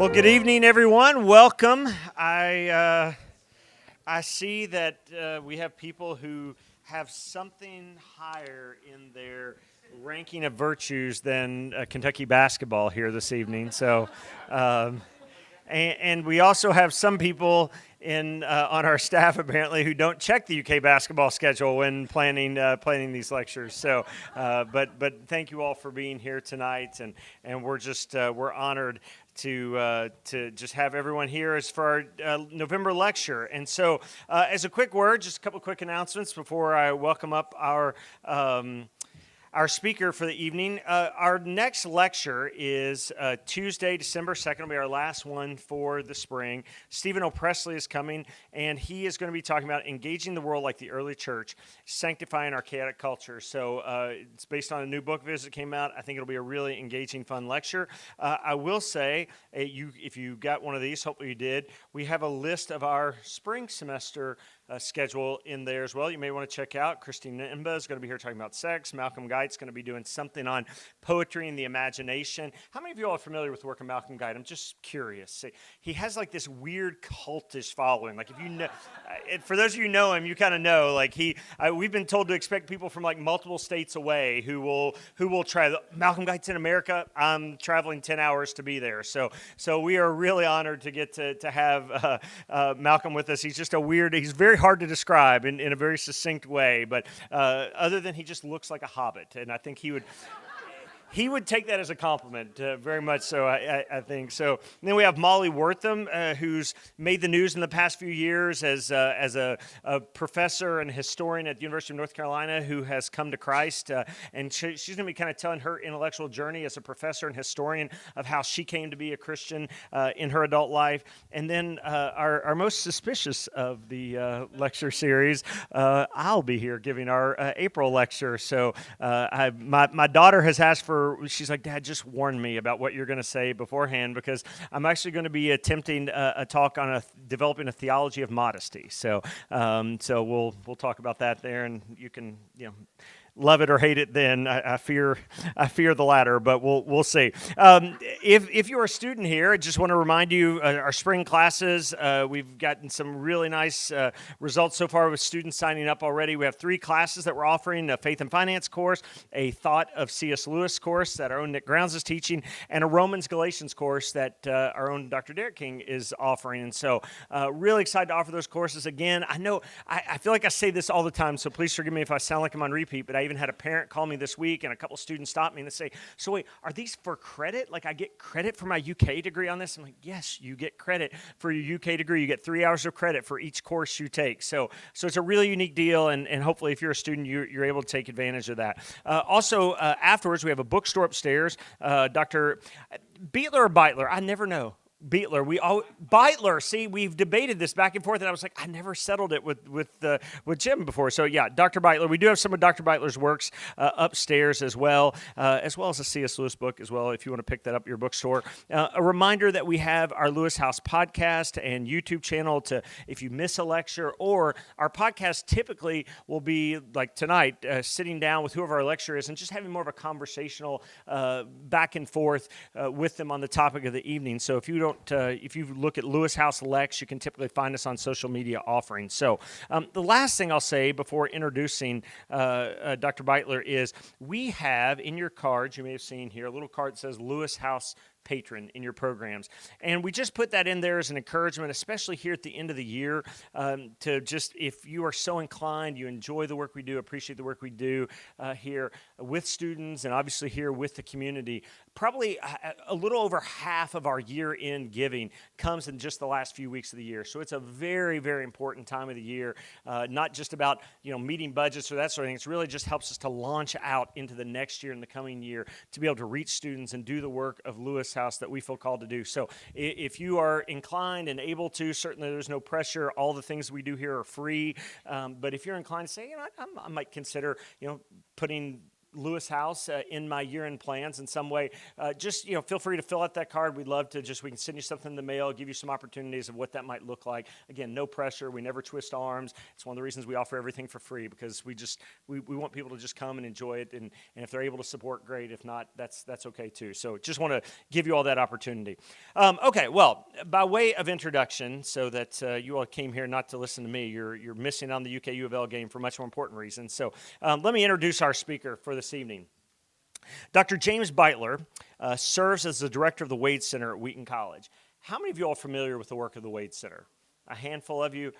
Well, good evening, everyone. Welcome. I see that we have people who have something higher in their ranking of virtues than Kentucky basketball here this evening. So, and we also have some people on our staff apparently who don't check the UK basketball schedule when planning these lectures. So, but thank you all for being here tonight, and we're honored to just have everyone here as for our November lecture. And so, as a quick word, just a couple quick announcements before I welcome up our speaker for the evening. Our next lecture is Tuesday, December 2nd. It'll be our last one for the spring. Stephen O'Presley is coming, and he is going to be talking about engaging the world like the early church, sanctifying our chaotic culture. So it's based on a new book visit that came out. I think it'll be a really engaging, fun lecture. I will say, if you got one of these, hopefully you did, we have a list of our spring semester schedule in there as well. You may want to check out. Christine Nimba is going to be here talking about sex. Malcolm Guite's going to be doing something on poetry and the imagination. How many of you all are familiar with the work of Malcolm Guite? I'm just curious. He has like this weird cultish following. Like if you know, for those of you who know him, you kind of know. Like we've been told to expect people from like multiple states away who will try. Malcolm Guite's in America. I'm traveling 10 hours to be there. So we are really honored to get to have Malcolm with us. He's just he's very hard to describe in a very succinct way, but other than he just looks like a hobbit, and I think he would take that as a compliment, very much so, I think. So and then we have Molly Wortham, who's made the news in the past few years as a professor and historian at the University of North Carolina who has come to Christ. And she's going to be kind of telling her intellectual journey as a professor and historian of how she came to be a Christian in her adult life. And then our most suspicious of the lecture series, I'll be here giving our April lecture. So my daughter has asked for, she's like, Dad, just warn me about what you're going to say beforehand, because I'm actually going to be attempting a talk on developing a theology of modesty. So we'll talk about that there, and you can love it or hate it. Then I fear the latter, but we'll see. If you're a student here, I just want to remind you our spring classes. We've gotten some really nice results so far with students signing up already. We have 3 classes that we're offering: a Faith and Finance course, a Thought of C.S. Lewis course that our own Nick Grounds is teaching, and a Romans Galatians course that our own Dr. Derek King is offering. And so really excited to offer those courses again. I know I feel like I say this all the time, so please forgive me if I sound like I'm on repeat, but I even had a parent call me this week, and a couple students stopped me and they say, "So wait, are these for credit? Like I get credit for my UK degree on this?" I'm like, "Yes, you get credit for your UK degree. You get 3 hours of credit for each course you take." So it's a really unique deal, and hopefully if you're a student, you're able to take advantage of that. Also, afterwards, we have a bookstore upstairs. Dr. Beitler or Beitler? I never know. Beitler. Beitler. See, we've debated this back and forth, and I was like, I never settled it with Jim before. So yeah, Dr. Beitler. We do have some of Dr. Beitler's works upstairs as well as a C.S. Lewis book as well, if you want to pick that up at your bookstore. A reminder that we have our Lewis House podcast and YouTube channel if you miss a lecture, or our podcast typically will be like tonight, sitting down with whoever our lecturer is and just having more of a conversational back and forth with them on the topic of the evening. So if you look at Lewis House Lex, you can typically find us on social media offerings. So the last thing I'll say before introducing Dr. Beitler is we have in your cards, you may have seen here, a little card that says Lewis House Patron in your programs. And we just put that in there as an encouragement, especially here at the end of the year, to just, if you are so inclined, you enjoy the work we do, appreciate the work we do here with students and obviously here with the community. Probably a little over half of our year-end giving comes in just the last few weeks of the year. So it's a very, very important time of the year, not just about meeting budgets or that sort of thing. It really just helps us to launch out into the next year and the coming year to be able to reach students and do the work of Lewis House that we feel called to do. So if you are inclined and able to, certainly there's no pressure. All the things we do here are free. But if you're inclined to say, I might consider, putting Lewis House in my year-end plans in some way, just feel free to fill out that card. We'd love to we can send you something in the mail, give you some opportunities of what that might look like. Again, no pressure. We never twist arms. It's one of the reasons we offer everything for free, because we want people to just come and enjoy it, and if they're able to support, great. If not, that's okay too. So just want to give you all that opportunity. Okay, well, by way of introduction, so that you all came here not to listen to me, you're missing on the UK U of L game for much more important reasons. So let me introduce our speaker for this evening. Dr. James Beitler serves as the director of the Wade Center at Wheaton College. How many of you all are familiar with the work of the Wade Center? A handful of you.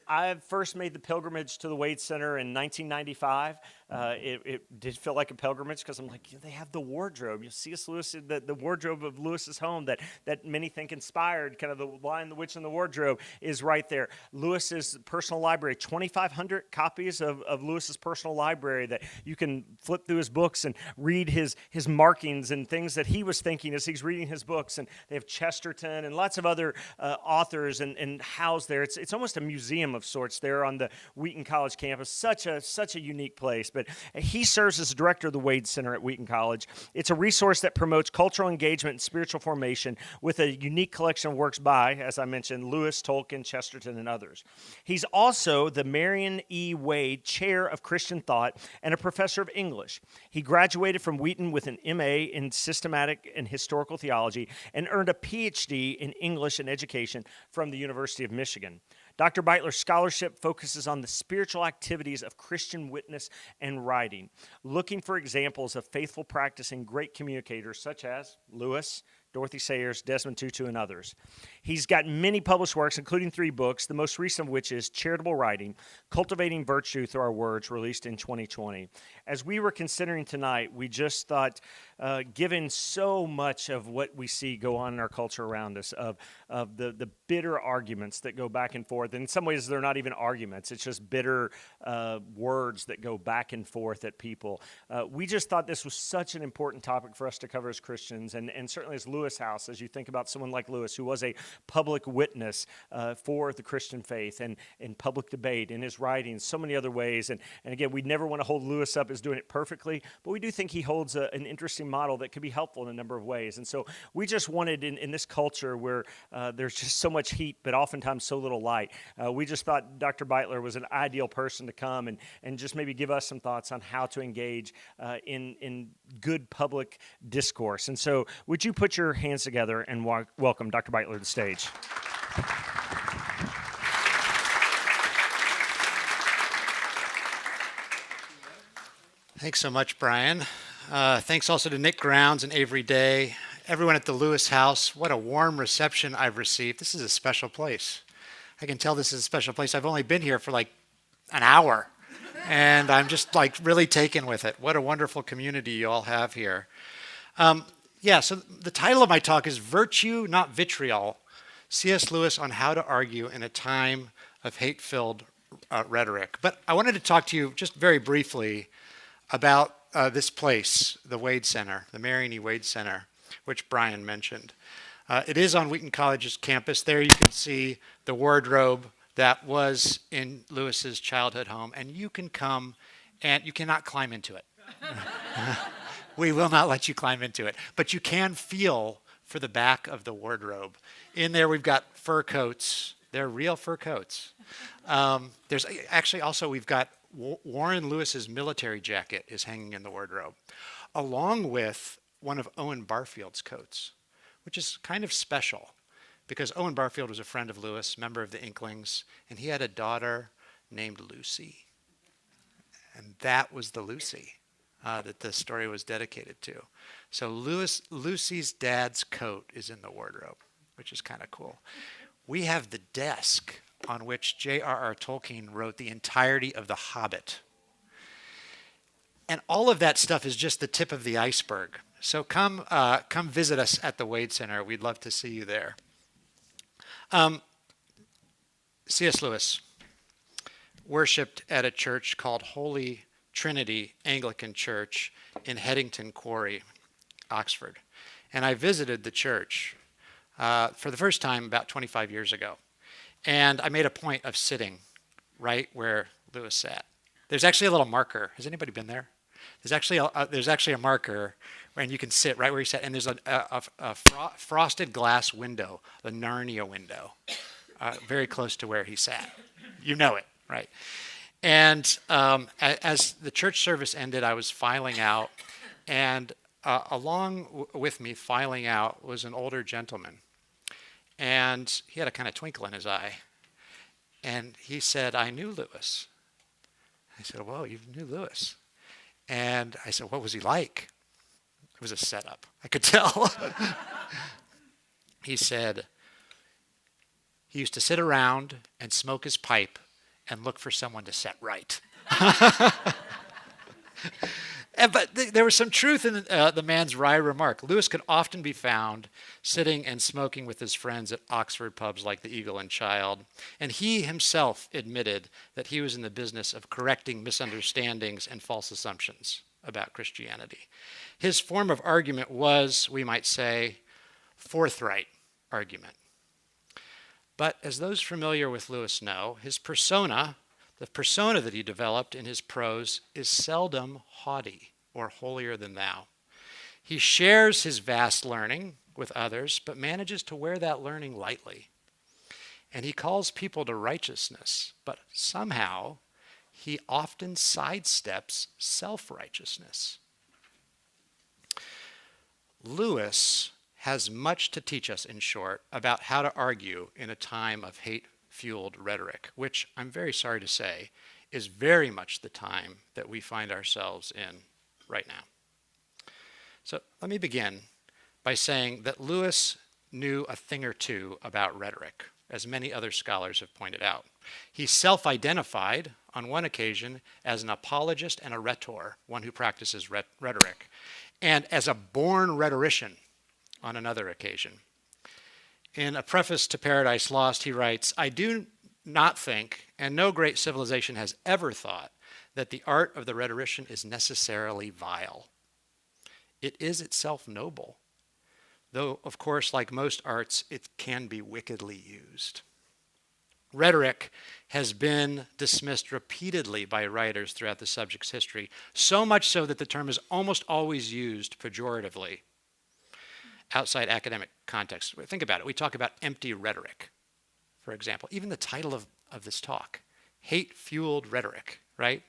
I first made the pilgrimage to the Wade Center in 1995. It did feel like a pilgrimage because I'm like, they have the wardrobe. You see C.S. Lewis, the wardrobe of Lewis's home that many think inspired, kind of the Lion, the Witch, and the Wardrobe is right there. Lewis's personal library, 2,500 copies of Lewis's personal library that you can flip through his books and read his markings and things that he was thinking as he's reading his books. And they have Chesterton and lots of other authors and housed there. It's almost a museum of sorts there on the Wheaton College campus. Such a unique place. But he serves as director of the Wade Center at Wheaton College. It's a resource that promotes cultural engagement and spiritual formation with a unique collection of works by, as I mentioned, Lewis, Tolkien, Chesterton, and others. He's also the Marion E. Wade Chair of Christian Thought and a professor of English. He graduated from Wheaton with an MA in systematic and historical theology and earned a PhD in English and education from the University of Michigan. Dr. Beitler's scholarship focuses on the spiritual activities of Christian witness and writing, looking for examples of faithful practice in great communicators such as Lewis, Dorothy Sayers, Desmond Tutu, and others. He's got many published works, including 3 books, the most recent of which is Charitable Writing, Cultivating Virtue Through Our Words, released in 2020. As we were considering tonight, we just thought, given so much of what we see go on in our culture around us, of the bitter arguments that go back and forth, and in some ways they're not even arguments, it's just bitter words that go back and forth at people. We just thought this was such an important topic for us to cover as Christians, and certainly as Lewis House, as you think about someone like Lewis, who was a public witness for the Christian faith and in public debate, in his writings, so many other ways. And again, we never want to hold Lewis up as doing it perfectly, but we do think he holds an interesting model that could be helpful in a number of ways. And so we just wanted, in this culture where there's just so much heat, but oftentimes so little light, we just thought Dr. Beitler was an ideal person to come and just maybe give us some thoughts on how to engage in good public discourse. And so would you put your hands together and welcome Dr. Beitler to the stage. Thanks so much, Brian. Thanks also to Nick Grounds and Avery Day, everyone at the Lewis House. What a warm reception I've received. This is a special place. I can tell this is a special place. I've only been here for like an hour, and I'm just like really taken with it. What a wonderful community you all have here. So the title of my talk is Virtue, Not Vitriol, C.S. Lewis on How to Argue in a Time of Hate-Filled Rhetoric. But I wanted to talk to you just very briefly about this place, the Wade Center, the Marion E. Wade Center, which Brian mentioned. It is on Wheaton College's campus. There you can see the wardrobe that was in Lewis's childhood home, and you can come and you cannot climb into it. We will not let you climb into it, but you can feel for the back of the wardrobe. In there, we've got fur coats. They're real fur coats. There's actually also, we've got Warren Lewis's military jacket is hanging in the wardrobe, along with one of Owen Barfield's coats, which is kind of special because Owen Barfield was a friend of Lewis, member of the Inklings, and he had a daughter named Lucy. And that was the Lucy that the story was dedicated to. So Lucy's dad's coat is in the wardrobe, which is kind of cool. We have the desk on which J.R.R. Tolkien wrote the entirety of The Hobbit. And all of that stuff is just the tip of the iceberg. So come visit us at the Wade Center. We'd love to see you there. C.S. Lewis worshipped at a church called Holy Trinity Anglican Church in Headington Quarry, Oxford. And I visited the church for the first time about 25 years ago. And I made a point of sitting right where Lewis sat. There's actually a little marker. Has anybody been there? There's actually a marker, and you can sit right where he sat, and there's a frosted glass window, the Narnia window, very close to where he sat. You know it, right? And as the church service ended, I was filing out, and along with me filing out was an older gentleman. And he had a kind of twinkle in his eye. And he said, "I knew Lewis." I said, "Whoa, you knew Lewis?" And I said, "What was he like?" It was a setup, I could tell. He said, he used to sit around and smoke his pipe and look for someone to set right. But there was some truth in the man's wry remark. Lewis could often be found sitting and smoking with his friends at Oxford pubs like the Eagle and Child. And he himself admitted that he was in the business of correcting misunderstandings and false assumptions about Christianity. His form of argument was, we might say, forthright argument. But as those familiar with Lewis know, his persona, the persona that he developed in his prose, is seldom haughty or holier than thou. He shares his vast learning with others, but manages to wear that learning lightly. And he calls people to righteousness, but somehow he often sidesteps self-righteousness. Lewis has much to teach us, in short, about how to argue in a time of hate-fueled rhetoric, which I'm very sorry to say is very much the time that we find ourselves in right now. So let me begin by saying that Lewis knew a thing or two about rhetoric, as many other scholars have pointed out. He self-identified on one occasion as an apologist and a rhetor, one who practices rhetoric, and as a born rhetorician on another occasion. In a preface to Paradise Lost, he writes, "I do not think, and no great civilization has ever thought, that the art of the rhetorician is necessarily vile. It is itself noble, though, of course, like most arts, it can be wickedly used." Rhetoric has been dismissed repeatedly by writers throughout the subject's history, so much so that the term is almost always used pejoratively outside academic context. Think about it. We talk about empty rhetoric, for example. Even the title of this talk, hate-fueled rhetoric, right?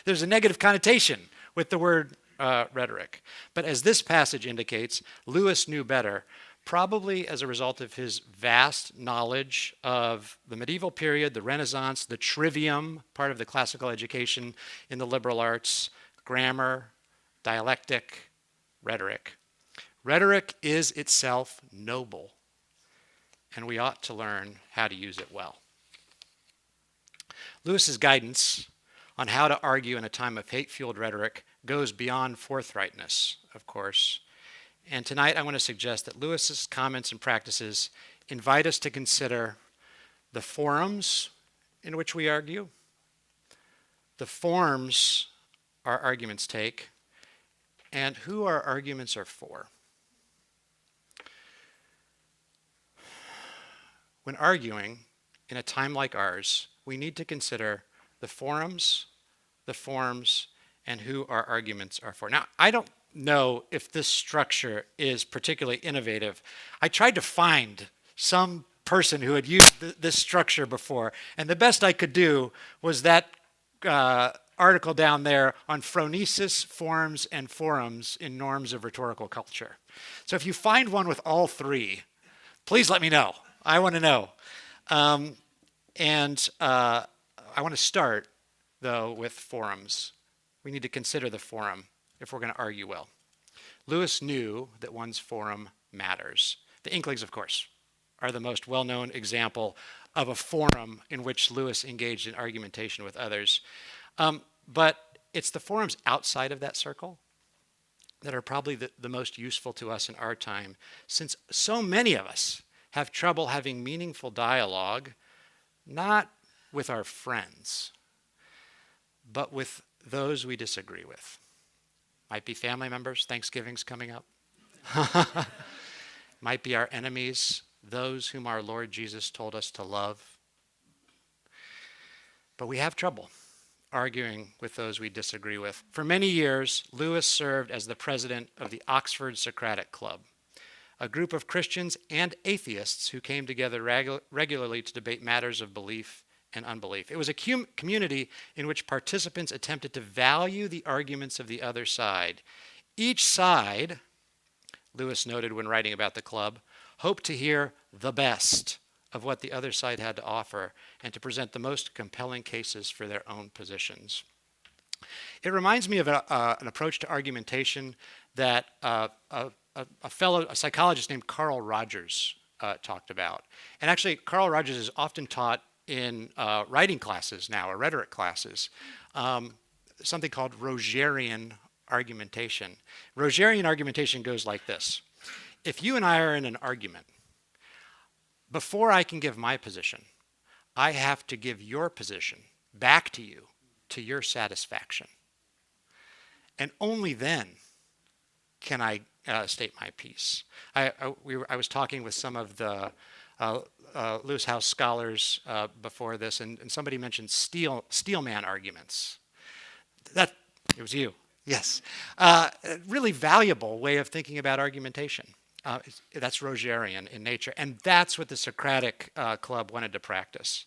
There's a negative connotation with the word rhetoric. But as this passage indicates, Lewis knew better, probably as a result of his vast knowledge of the medieval period, the Renaissance, the trivium, part of the classical education in the liberal arts, grammar, dialectic, rhetoric. Rhetoric is itself noble, and we ought to learn how to use it well. Lewis's guidance on how to argue in a time of hate-fueled rhetoric goes beyond forthrightness, of course. And tonight I want to suggest that Lewis's comments and practices invite us to consider the forums in which we argue, the forms our arguments take, and who our arguments are for. When arguing in a time like ours, we need to consider the forums, the forms, and who our arguments are for. Now, I don't know if this structure is particularly innovative. I tried to find some person who had used this structure before, and the best I could do was that article down there on phronesis, forms, and forums in norms of rhetorical culture. So if you find one with all three, please let me know. I want to know. I want to start, though, with forums. We need to consider the forum if we're going to argue well. Lewis knew that one's forum matters. The Inklings, of course, are the most well-known example of a forum in which Lewis engaged in argumentation with others. But it's the forums outside of that circle that are probably the most useful to us in our time, since so many of us have trouble having meaningful dialogue, not with our friends, but with those we disagree with. Might be family members, Thanksgiving's coming up. Might be our enemies, those whom our Lord Jesus told us to love. But we have trouble. arguing with those we disagree with. For many years, Lewis served as the president of the Oxford Socratic Club, a group of Christians and atheists who came together regularly to debate matters of belief and unbelief. It was a community in which participants attempted to value the arguments of the other side. Each side, Lewis noted when writing about the club, hoped to hear the best of what the other side had to offer and to present the most compelling cases for their own positions. It reminds me of an approach to argumentation that a psychologist named Carl Rogers talked about. And actually, Carl Rogers is often taught in writing classes now, or rhetoric classes, something called Rogerian argumentation. Rogerian argumentation goes like this. If you and I are in an argument, before I can give my position, I have to give your position back to you to your satisfaction. And only then can I state my piece. I was talking with some of the Lewis House scholars before this, and somebody mentioned steelman arguments. It was you. Yes. A really valuable way of thinking about argumentation. That's Rogerian in nature, and that's what the Socratic Club wanted to practice.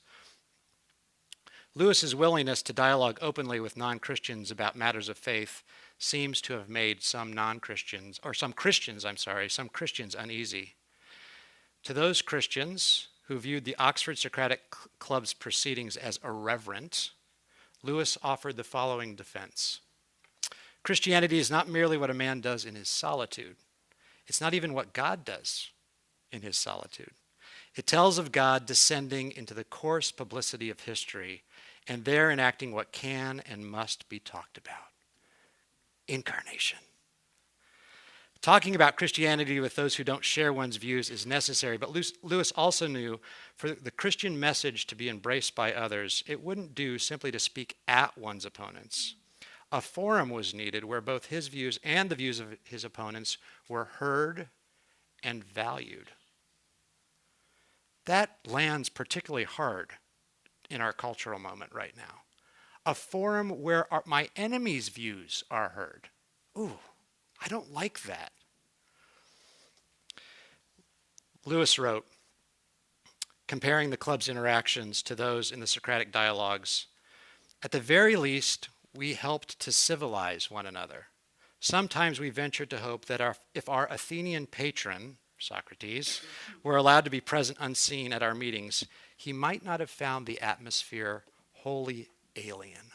Lewis's willingness to dialogue openly with non-Christians about matters of faith seems to have made some Christians uneasy. To those Christians who viewed the Oxford Socratic Club's proceedings as irreverent, Lewis offered the following defense. Christianity is not merely what a man does in his solitude. It's not even what God does in his solitude. It tells of God descending into the coarse publicity of history and there enacting what can and must be talked about. Incarnation. Talking about Christianity with those who don't share one's views is necessary, but Lewis also knew for the Christian message to be embraced by others, it wouldn't do simply to speak at one's opponents. A forum was needed where both his views and the views of his opponents were heard and valued. That lands particularly hard in our cultural moment right now. A forum where my enemy's views are heard. Ooh, I don't like that. Lewis wrote, comparing the club's interactions to those in the Socratic dialogues, at the very least, we helped to civilize one another. Sometimes we ventured to hope that if our Athenian patron, Socrates, were allowed to be present unseen at our meetings, he might not have found the atmosphere wholly alien.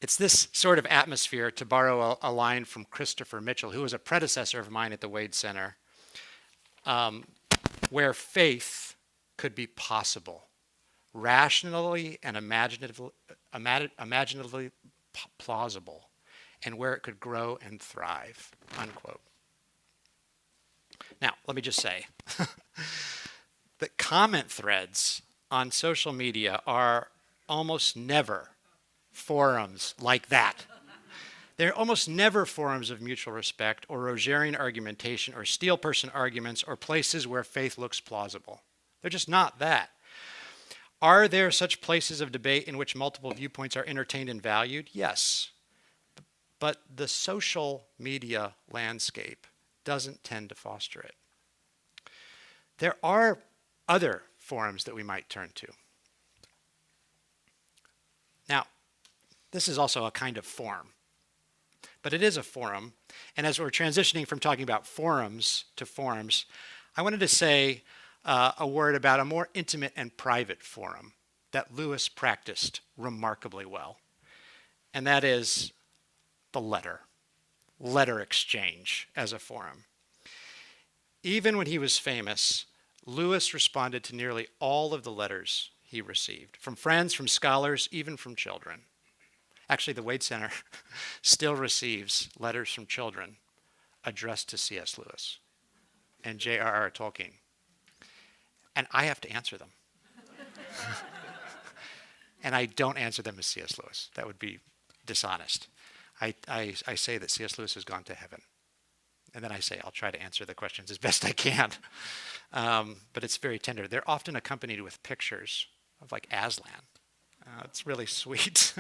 It's this sort of atmosphere, to borrow a line from Christopher Mitchell, who was a predecessor of mine at the Wade Center, where faith could be possible, rationally and imaginatively plausible, and where it could grow and thrive, unquote. Now, let me just say that comment threads on social media are almost never forums like that. They're almost never forums of mutual respect or Rogerian argumentation or steel person arguments or places where faith looks plausible. They're just not that. Are there such places of debate in which multiple viewpoints are entertained and valued? Yes. But the social media landscape doesn't tend to foster it. There are other forums that we might turn to. Now, this is also a kind of form, but it is a forum. And as we're transitioning from talking about forums to forums, I wanted to say a word about a more intimate and private forum that Lewis practiced remarkably well. And that is the letter exchange as a forum. Even when he was famous, Lewis responded to nearly all of the letters he received, from friends, from scholars, even from children. Actually, the Wade Center still receives letters from children addressed to C.S. Lewis and J.R.R. Tolkien. And I have to answer them. And I don't answer them as C.S. Lewis. That would be dishonest. I say that C.S. Lewis has gone to heaven. And then I say I'll try to answer the questions as best I can. But it's very tender. They're often accompanied with pictures of like Aslan It's really sweet.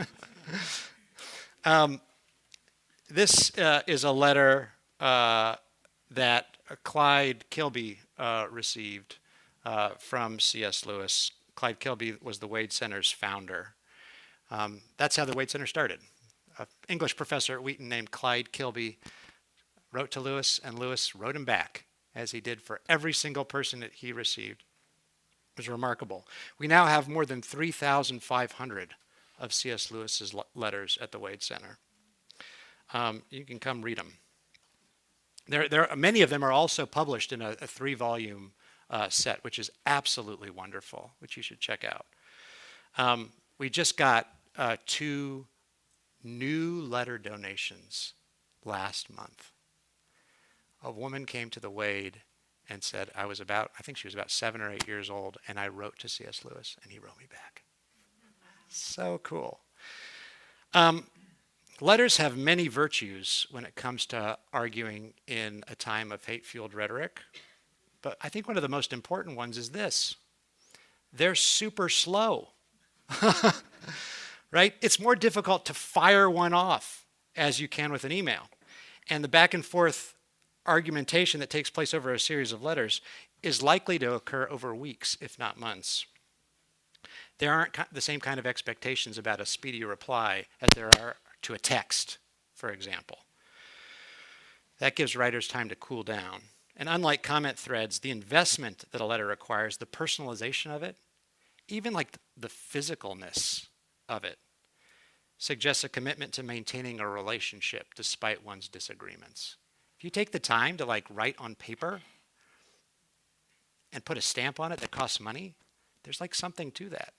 This is a letter that Clyde Kilby received from C.S. Lewis. Clyde Kilby was the Wade Center's founder. That's how the Wade Center started. An English professor at Wheaton named Clyde Kilby wrote to Lewis, and Lewis wrote him back, as he did for every single person that he received. It was remarkable. We now have more than 3,500 of C.S. Lewis's letters at the Wade Center. You can come read them. Many of them are also published in a 3-volume set, which is absolutely wonderful, which you should check out. We just got 2 new letter donations last month. A woman came to the Wade and said, I think she was about 7 or 8 years old, and I wrote to C.S. Lewis, and he wrote me back. So cool. Letters have many virtues when it comes to arguing in a time of hate-fueled rhetoric, but I think one of the most important ones is this. They're super slow, right? It's more difficult to fire one off as you can with an email. And the back and forth argumentation that takes place over a series of letters is likely to occur over weeks, if not months. There aren't the same kind of expectations about a speedy reply as there are to a text, for example. That gives writers time to cool down. And unlike comment threads, the investment that a letter requires, the personalization of it, even like the physicalness of it, suggests a commitment to maintaining a relationship despite one's disagreements. If you take the time to write on paper and put a stamp on it that costs money, there's something to that.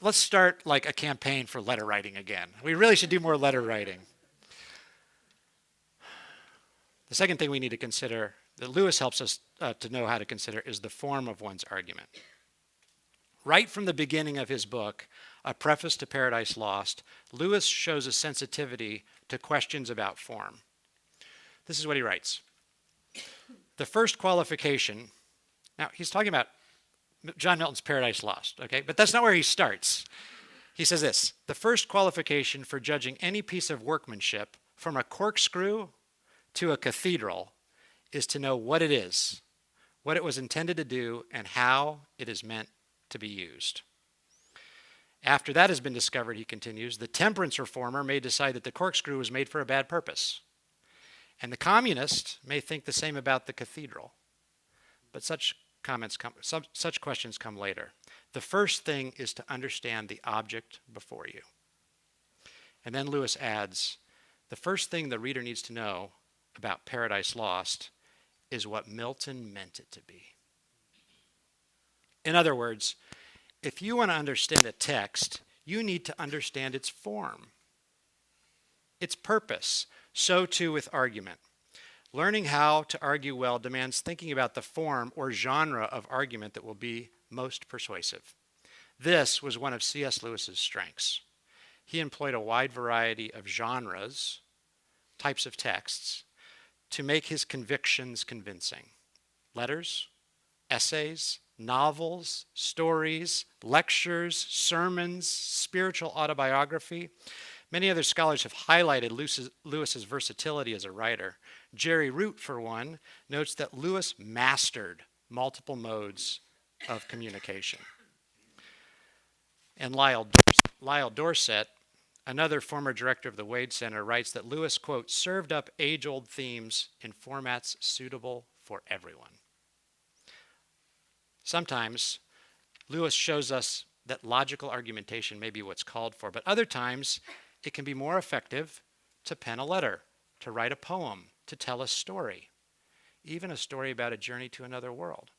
Let's start a campaign for letter writing again. We really should do more letter writing. The second thing we need to consider, that Lewis helps us to know how to consider, is the form of one's argument. Right from the beginning of his book, A Preface to Paradise Lost, Lewis shows a sensitivity to questions about form. This is what he writes. The first qualification, now he's talking about John Milton's Paradise Lost, okay? But that's not where he starts. He says this, the first qualification for judging any piece of workmanship, from a corkscrew to a cathedral, is to know what it is, what it was intended to do, and how it is meant to be used. After that has been discovered, he continues, the temperance reformer may decide that the corkscrew was made for a bad purpose. And the communist may think the same about the cathedral. But such questions come later. The first thing is to understand the object before you. And then Lewis adds, the first thing the reader needs to know about Paradise Lost is what Milton meant it to be. In other words, if you want to understand a text, you need to understand its form, its purpose. So too with argument. Learning how to argue well demands thinking about the form or genre of argument that will be most persuasive. This was one of C.S. Lewis's strengths. He employed a wide variety of genres, types of texts, to make his convictions convincing. Letters, essays, novels, stories, lectures, sermons, spiritual autobiography. Many other scholars have highlighted Lewis's versatility as a writer. Jerry Root, for one, notes that Lewis mastered multiple modes of communication. And Lyle Dorset, another former director of the Wade Center, writes that Lewis, quote, served up age-old themes in formats suitable for everyone. Sometimes Lewis shows us that logical argumentation may be what's called for, but other times it can be more effective to pen a letter, to write a poem, to tell a story, even a story about a journey to another world.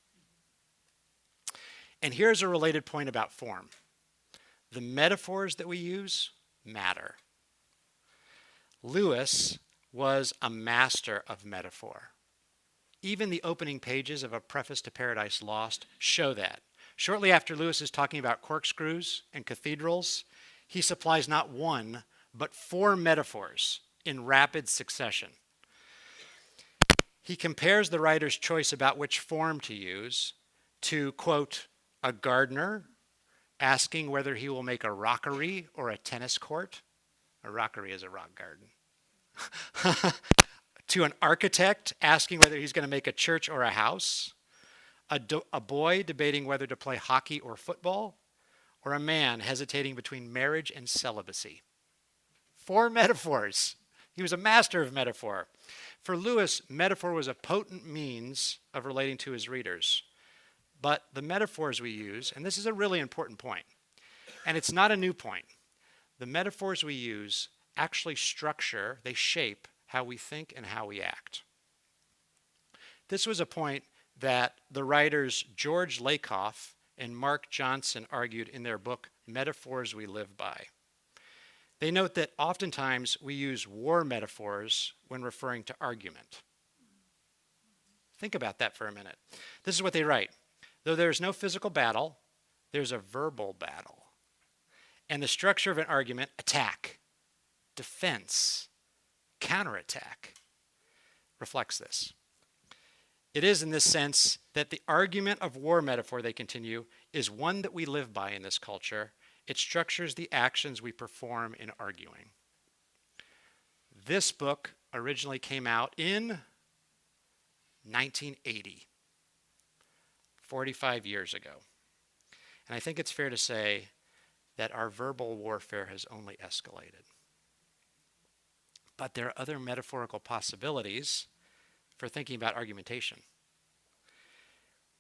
And here's a related point about form. The metaphors that we use matter. Lewis was a master of metaphor. Even the opening pages of A Preface to Paradise Lost show that. Shortly after Lewis is talking about corkscrews and cathedrals, he supplies not one, but 4 metaphors in rapid succession. He compares the writer's choice about which form to use to, quote, a gardener asking whether he will make a rockery or a tennis court. A rockery is a rock garden. To an architect asking whether he's going to make a church or a house. A boy debating whether to play hockey or football. Or a man hesitating between marriage and celibacy. 4 metaphors. He was a master of metaphor. For Lewis, metaphor was a potent means of relating to his readers. But the metaphors we use, and this is a really important point, and it's not a new point, the metaphors we use actually structure, they shape how we think and how we act. This was a point that the writers George Lakoff and Mark Johnson argued in their book, Metaphors We Live By. They note that oftentimes we use war metaphors when referring to argument. Think about that for a minute. This is what they write. Though there is no physical battle, there's a verbal battle. And the structure of an argument, attack, defense, counterattack, reflects this. It is in this sense that the argument of war metaphor, they continue, is one that we live by in this culture. It structures the actions we perform in arguing. This book originally came out in 1980. 45 years ago. And I think it's fair to say that our verbal warfare has only escalated. But there are other metaphorical possibilities for thinking about argumentation.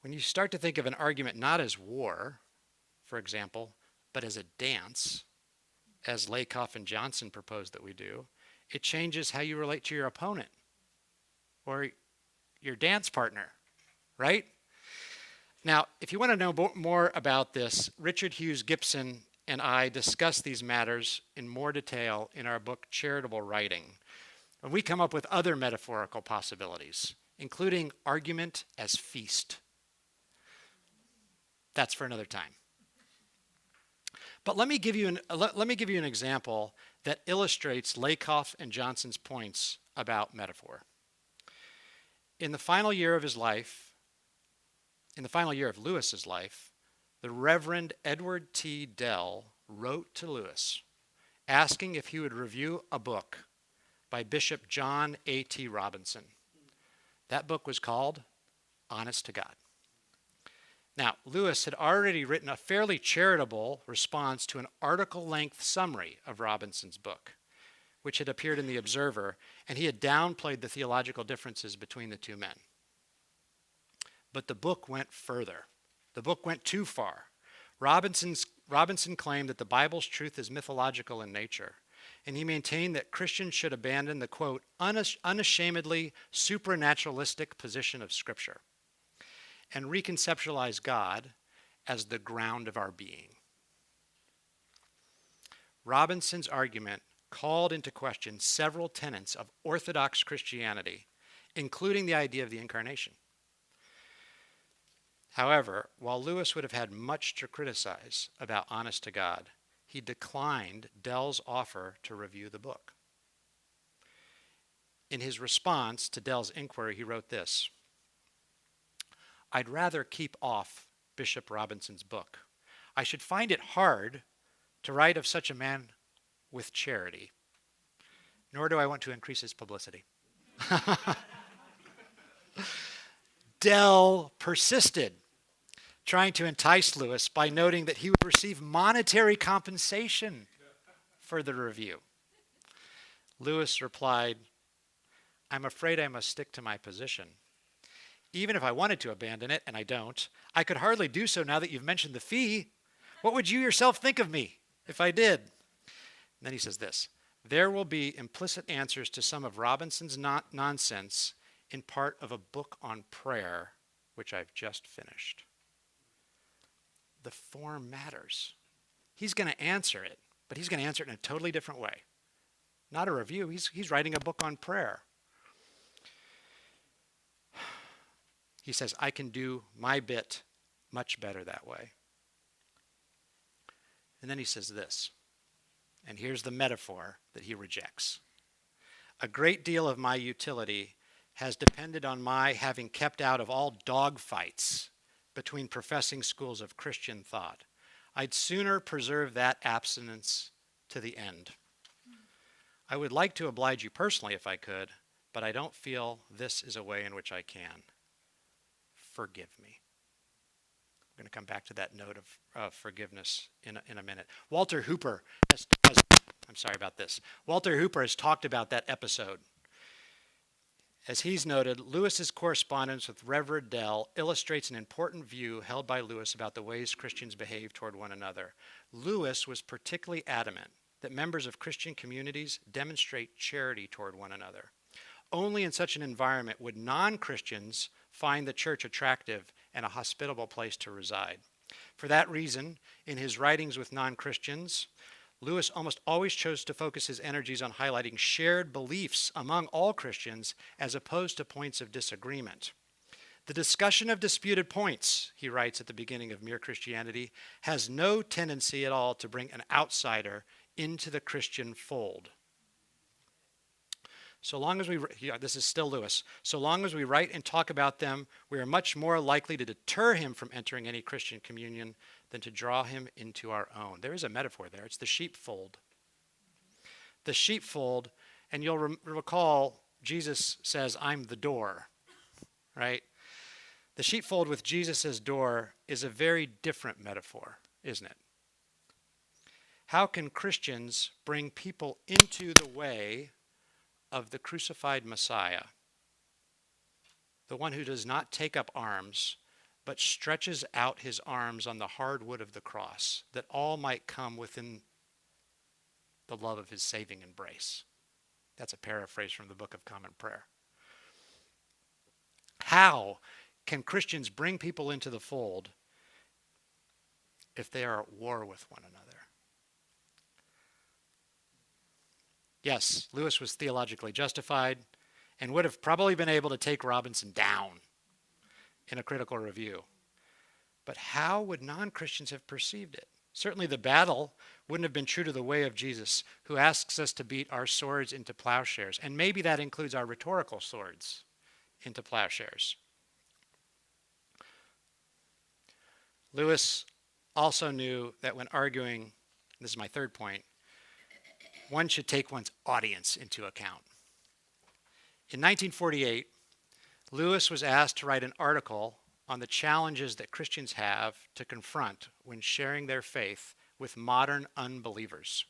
When you start to think of an argument not as war, for example, but as a dance, as Lakoff and Johnson proposed that we do, it changes how you relate to your opponent or your dance partner, right? Now, if you want to know more about this, Richard Hughes Gibson and I discuss these matters in more detail in our book, Charitable Writing. And we come up with other metaphorical possibilities, including argument as feast. That's for another time. But let me give you an example that illustrates Lakoff and Johnson's points about metaphor. In the final year of Lewis's life, the Reverend Edward T. Dell wrote to Lewis asking if he would review a book by Bishop John A.T. Robinson. That book was called Honest to God. Now, Lewis had already written a fairly charitable response to an article-length summary of Robinson's book, which had appeared in The Observer, and he had downplayed the theological differences between the two men. But the book went further. The book went too far. Robinson claimed that the Bible's truth is mythological in nature, and he maintained that Christians should abandon the, quote, unashamedly supranaturalistic position of Scripture and reconceptualize God as the ground of our being. Robinson's argument called into question several tenets of Orthodox Christianity, including the idea of the incarnation. However, while Lewis would have had much to criticize about Honest to God, he declined Dell's offer to review the book. In his response to Dell's inquiry, he wrote this: I'd rather keep off Bishop Robinson's book. I should find it hard to write of such a man with charity, nor do I want to increase his publicity. Dell persisted, trying to entice Lewis by noting that he would receive monetary compensation for the review. Lewis replied, I'm afraid I must stick to my position. Even if I wanted to abandon it, and I don't, I could hardly do so now that you've mentioned the fee. What would you yourself think of me if I did? And then he says this: there will be implicit answers to some of Robinson's nonsense in part of a book on prayer, which I've just finished. The form matters. He's going to answer it, but he's going to answer it in a totally different way. Not a review. He's writing a book on prayer. He says, I can do my bit much better that way. And then he says this, and here's the metaphor that he rejects. A great deal of my utility has depended on my having kept out of all dogfights between professing schools of Christian thought. I'd sooner preserve that abstinence to the end. I would like to oblige you personally if I could, but I don't feel this is a way in which I can. Forgive me. I'm going to come back to that note of forgiveness in a minute. Walter Hooper has talked about that episode. As he's noted, Lewis's correspondence with Reverend Dell illustrates an important view held by Lewis about the ways Christians behave toward one another. Lewis was particularly adamant that members of Christian communities demonstrate charity toward one another. Only in such an environment would non-Christians find the church attractive and a hospitable place to reside. For that reason, in his writings with non-Christians, Lewis almost always chose to focus his energies on highlighting shared beliefs among all Christians as opposed to points of disagreement. The discussion of disputed points, he writes at the beginning of Mere Christianity, has no tendency at all to bring an outsider into the Christian fold. So long as this is still Lewis, so long as we write and talk about them, we are much more likely to deter him from entering any Christian communion than to draw him into our own. There is a metaphor there. It's the sheepfold. The sheepfold, and you'll recall Jesus says, I'm the door, right? The sheepfold with Jesus as door is a very different metaphor, isn't it? How can Christians bring people into the way of the crucified Messiah, the one who does not take up arms, but stretches out his arms on the hard wood of the cross, that all might come within the love of his saving embrace? That's a paraphrase from the Book of Common Prayer. How can Christians bring people into the fold if they are at war with one another? Yes, Lewis was theologically justified and would have probably been able to take Robinson down in a critical review. But how would non-Christians have perceived it? Certainly the battle wouldn't have been true to the way of Jesus, who asks us to beat our swords into plowshares. And maybe that includes our rhetorical swords into plowshares. Lewis also knew that when arguing, this is my third point, one should take one's audience into account. In 1948, Lewis was asked to write an article on the challenges that Christians have to confront when sharing their faith with modern unbelievers.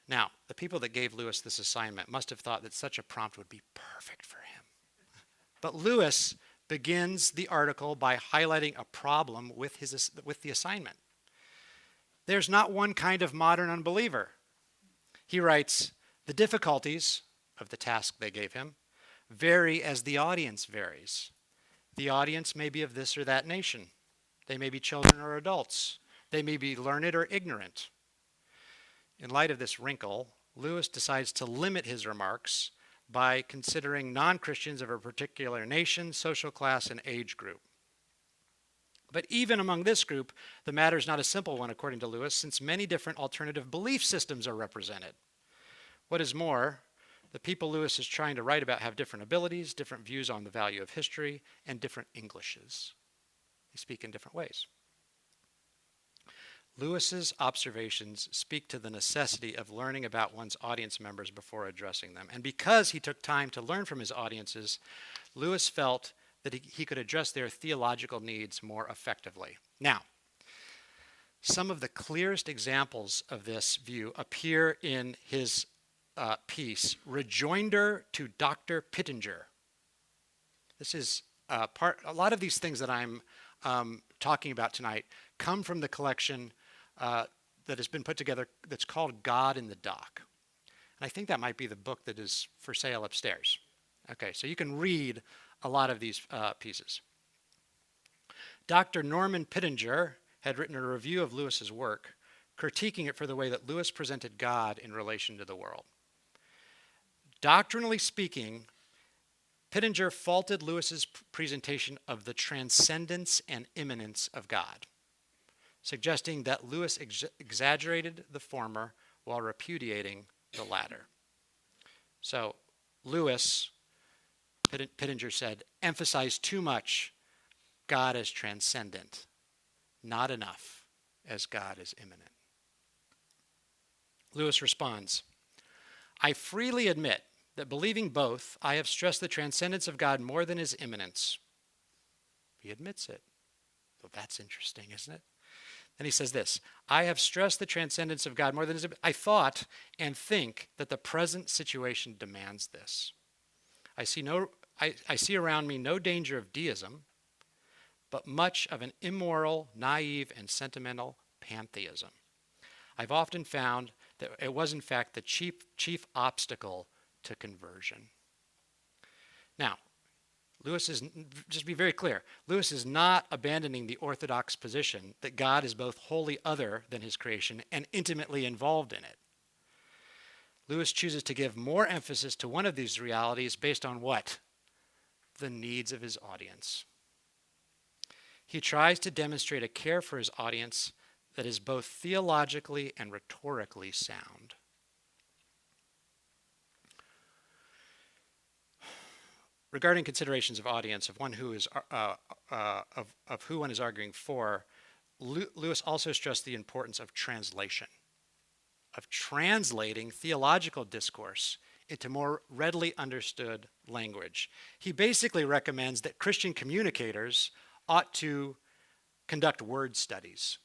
Now, the people that gave Lewis this assignment must have thought that such a prompt would be perfect for him. But Lewis begins the article by highlighting a problem with the assignment. There's not one kind of modern unbeliever. He writes, the difficulties of the task they gave him vary as the audience varies. The audience may be of this or that nation. They may be children or adults. They may be learned or ignorant. In light of this wrinkle, Lewis decides to limit his remarks by considering non-Christians of a particular nation, social class, and age group. But even among this group, the matter is not a simple one, according to Lewis, since many different alternative belief systems are represented. What is more, the people Lewis is trying to write about have different abilities, different views on the value of history, and different Englishes. They speak in different ways. Lewis's observations speak to the necessity of learning about one's audience members before addressing them. And because he took time to learn from his audiences, Lewis felt that he could address their theological needs more effectively. Now, some of the clearest examples of this view appear in his piece, Rejoinder to Dr. Pittenger. This is a lot of these things that I'm talking about tonight come from the collection that has been put together that's called God in the Dock. And I think that might be the book that is for sale upstairs. Okay, so you can read a lot of these pieces. Dr. Norman Pittenger had written a review of Lewis's work, critiquing it for the way that Lewis presented God in relation to the world. Doctrinally speaking, Pittenger faulted Lewis's presentation of the transcendence and immanence of God, suggesting that Lewis exaggerated the former while repudiating the latter. So Lewis, Pittenger said, emphasized too much God as transcendent, not enough, as God is immanent. Lewis responds, I freely admit that believing both, I have stressed the transcendence of God more than his immanence. He admits it. Well, that's interesting, isn't it? Then he says this, I have stressed the transcendence of God more than his immanence. I thought and think that the present situation demands this. I see around me no danger of deism, but much of an immoral, naive, and sentimental pantheism. I've often found that it was in fact the chief obstacle to conversion. Now, Lewis is, just be very clear, Lewis is not abandoning the orthodox position that God is both wholly other than his creation and intimately involved in it. Lewis chooses to give more emphasis to one of these realities based on what? The needs of his audience. He tries to demonstrate a care for his audience that is both theologically and rhetorically sound. Regarding considerations of audience of one who is of who one is arguing for, Lewis also stressed the importance of translation, of translating theological discourse into more readily understood language. He basically recommends that Christian communicators ought to conduct word studies,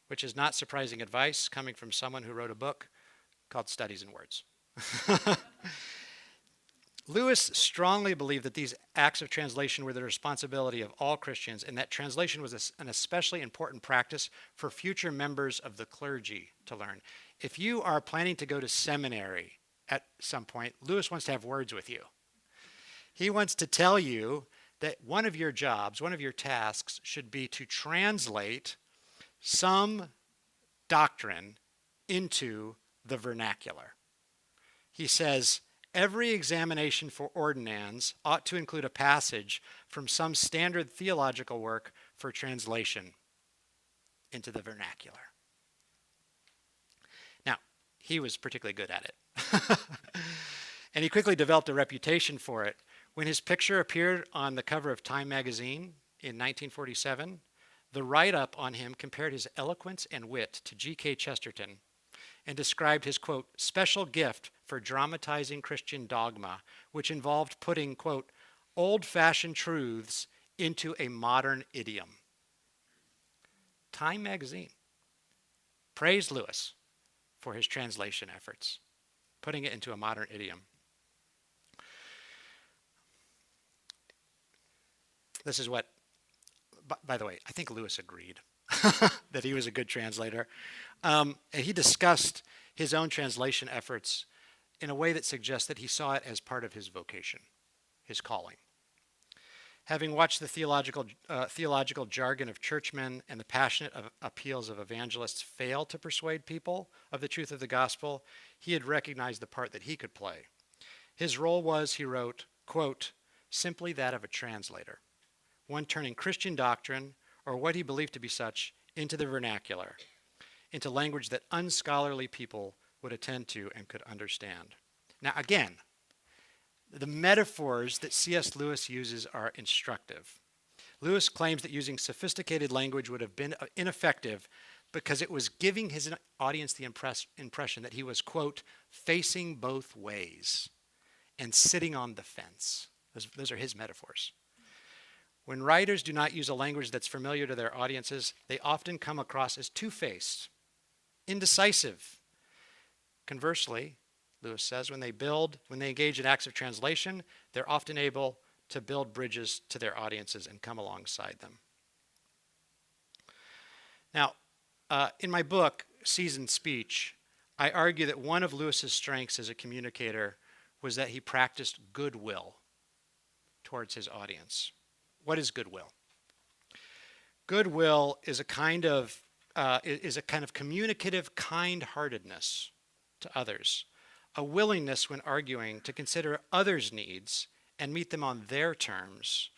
which is not surprising advice coming from someone who wrote a book called Studies in Words. Lewis strongly believed that these acts of translation were the responsibility of all Christians and that translation was an especially important practice for future members of the clergy to learn. If you are planning to go to seminary at some point, Lewis wants to have words with you. He wants to tell you that one of your jobs, one of your tasks should be to translate some doctrine into the vernacular. He says, every examination for ordinands ought to include a passage from some standard theological work for translation into the vernacular. Now, he was particularly good at it. And he quickly developed a reputation for it. When his picture appeared on the cover of Time magazine in 1947, the write-up on him compared his eloquence and wit to G.K. Chesterton and described his, quote, special gift for dramatizing Christian dogma, which involved putting, quote, old-fashioned truths into a modern idiom. Time magazine praised Lewis for his translation efforts, putting it into a modern idiom. This is what, by the way, I think Lewis agreed that he was a good translator. And he discussed his own translation efforts in a way that suggests that he saw it as part of his vocation, his calling. Having watched the theological jargon of churchmen and the passionate appeals of evangelists fail to persuade people of the truth of the gospel, he had recognized the part that he could play. His role was, he wrote, quote, simply that of a translator, one turning Christian doctrine, or what he believed to be such, into the vernacular, into language that unscholarly people would attend to and could understand. Now again, the metaphors that C.S. Lewis uses are instructive. Lewis claims that using sophisticated language would have been ineffective because it was giving his audience the impression that he was, quote, facing both ways and sitting on the fence. Those are his metaphors. When writers do not use a language that's familiar to their audiences, they often come across as two-faced, indecisive. Conversely, Lewis says, when they engage in acts of translation, they're often able to build bridges to their audiences and come alongside them. Now, in my book, Seasoned Speech, I argue that one of Lewis's strengths as a communicator was that he practiced goodwill towards his audience. What is goodwill? Goodwill is a kind of communicative kind-heartedness to others, a willingness when arguing to consider others' needs and meet them on their terms.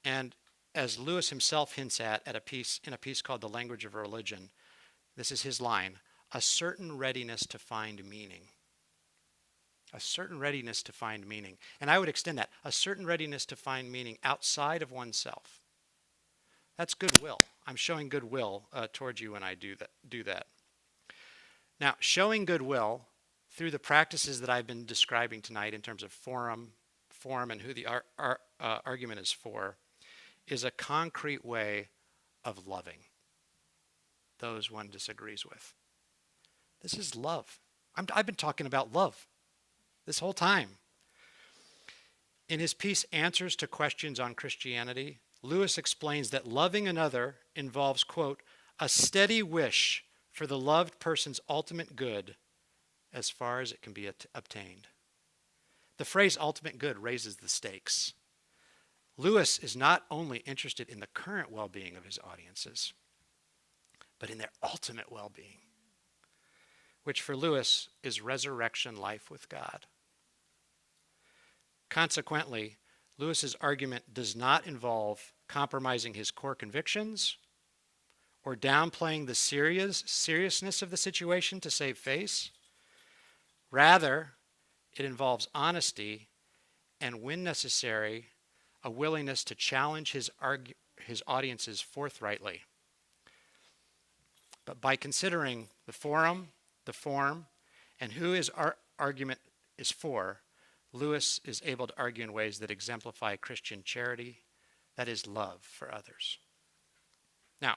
And as Lewis himself hints at in a piece called The Language of Religion, this is his line, a certain readiness to find meaning. A certain readiness to find meaning. And I would extend that, a certain readiness to find meaning outside of oneself. That's goodwill. I'm showing goodwill towards you when I do that. Now, showing goodwill through the practices that I've been describing tonight in terms of form, and who the argument is for, is a concrete way of loving those one disagrees with. This is love. I've been talking about love this whole time. In his piece, Answers to Questions on Christianity, Lewis explains that loving another involves, quote, a steady wish for the loved person's ultimate good as far as it can be obtained. The phrase ultimate good raises the stakes. Lewis is not only interested in the current well-being of his audiences, but in their ultimate well-being, which for Lewis is resurrection life with God. Consequently, Lewis's argument does not involve compromising his core convictions or downplaying the seriousness of the situation to save face. Rather, it involves honesty and, when necessary, a willingness to challenge his audiences forthrightly. But by considering the forum, the form, and who his argument is for, Lewis is able to argue in ways that exemplify Christian charity, that is, love for others. Now,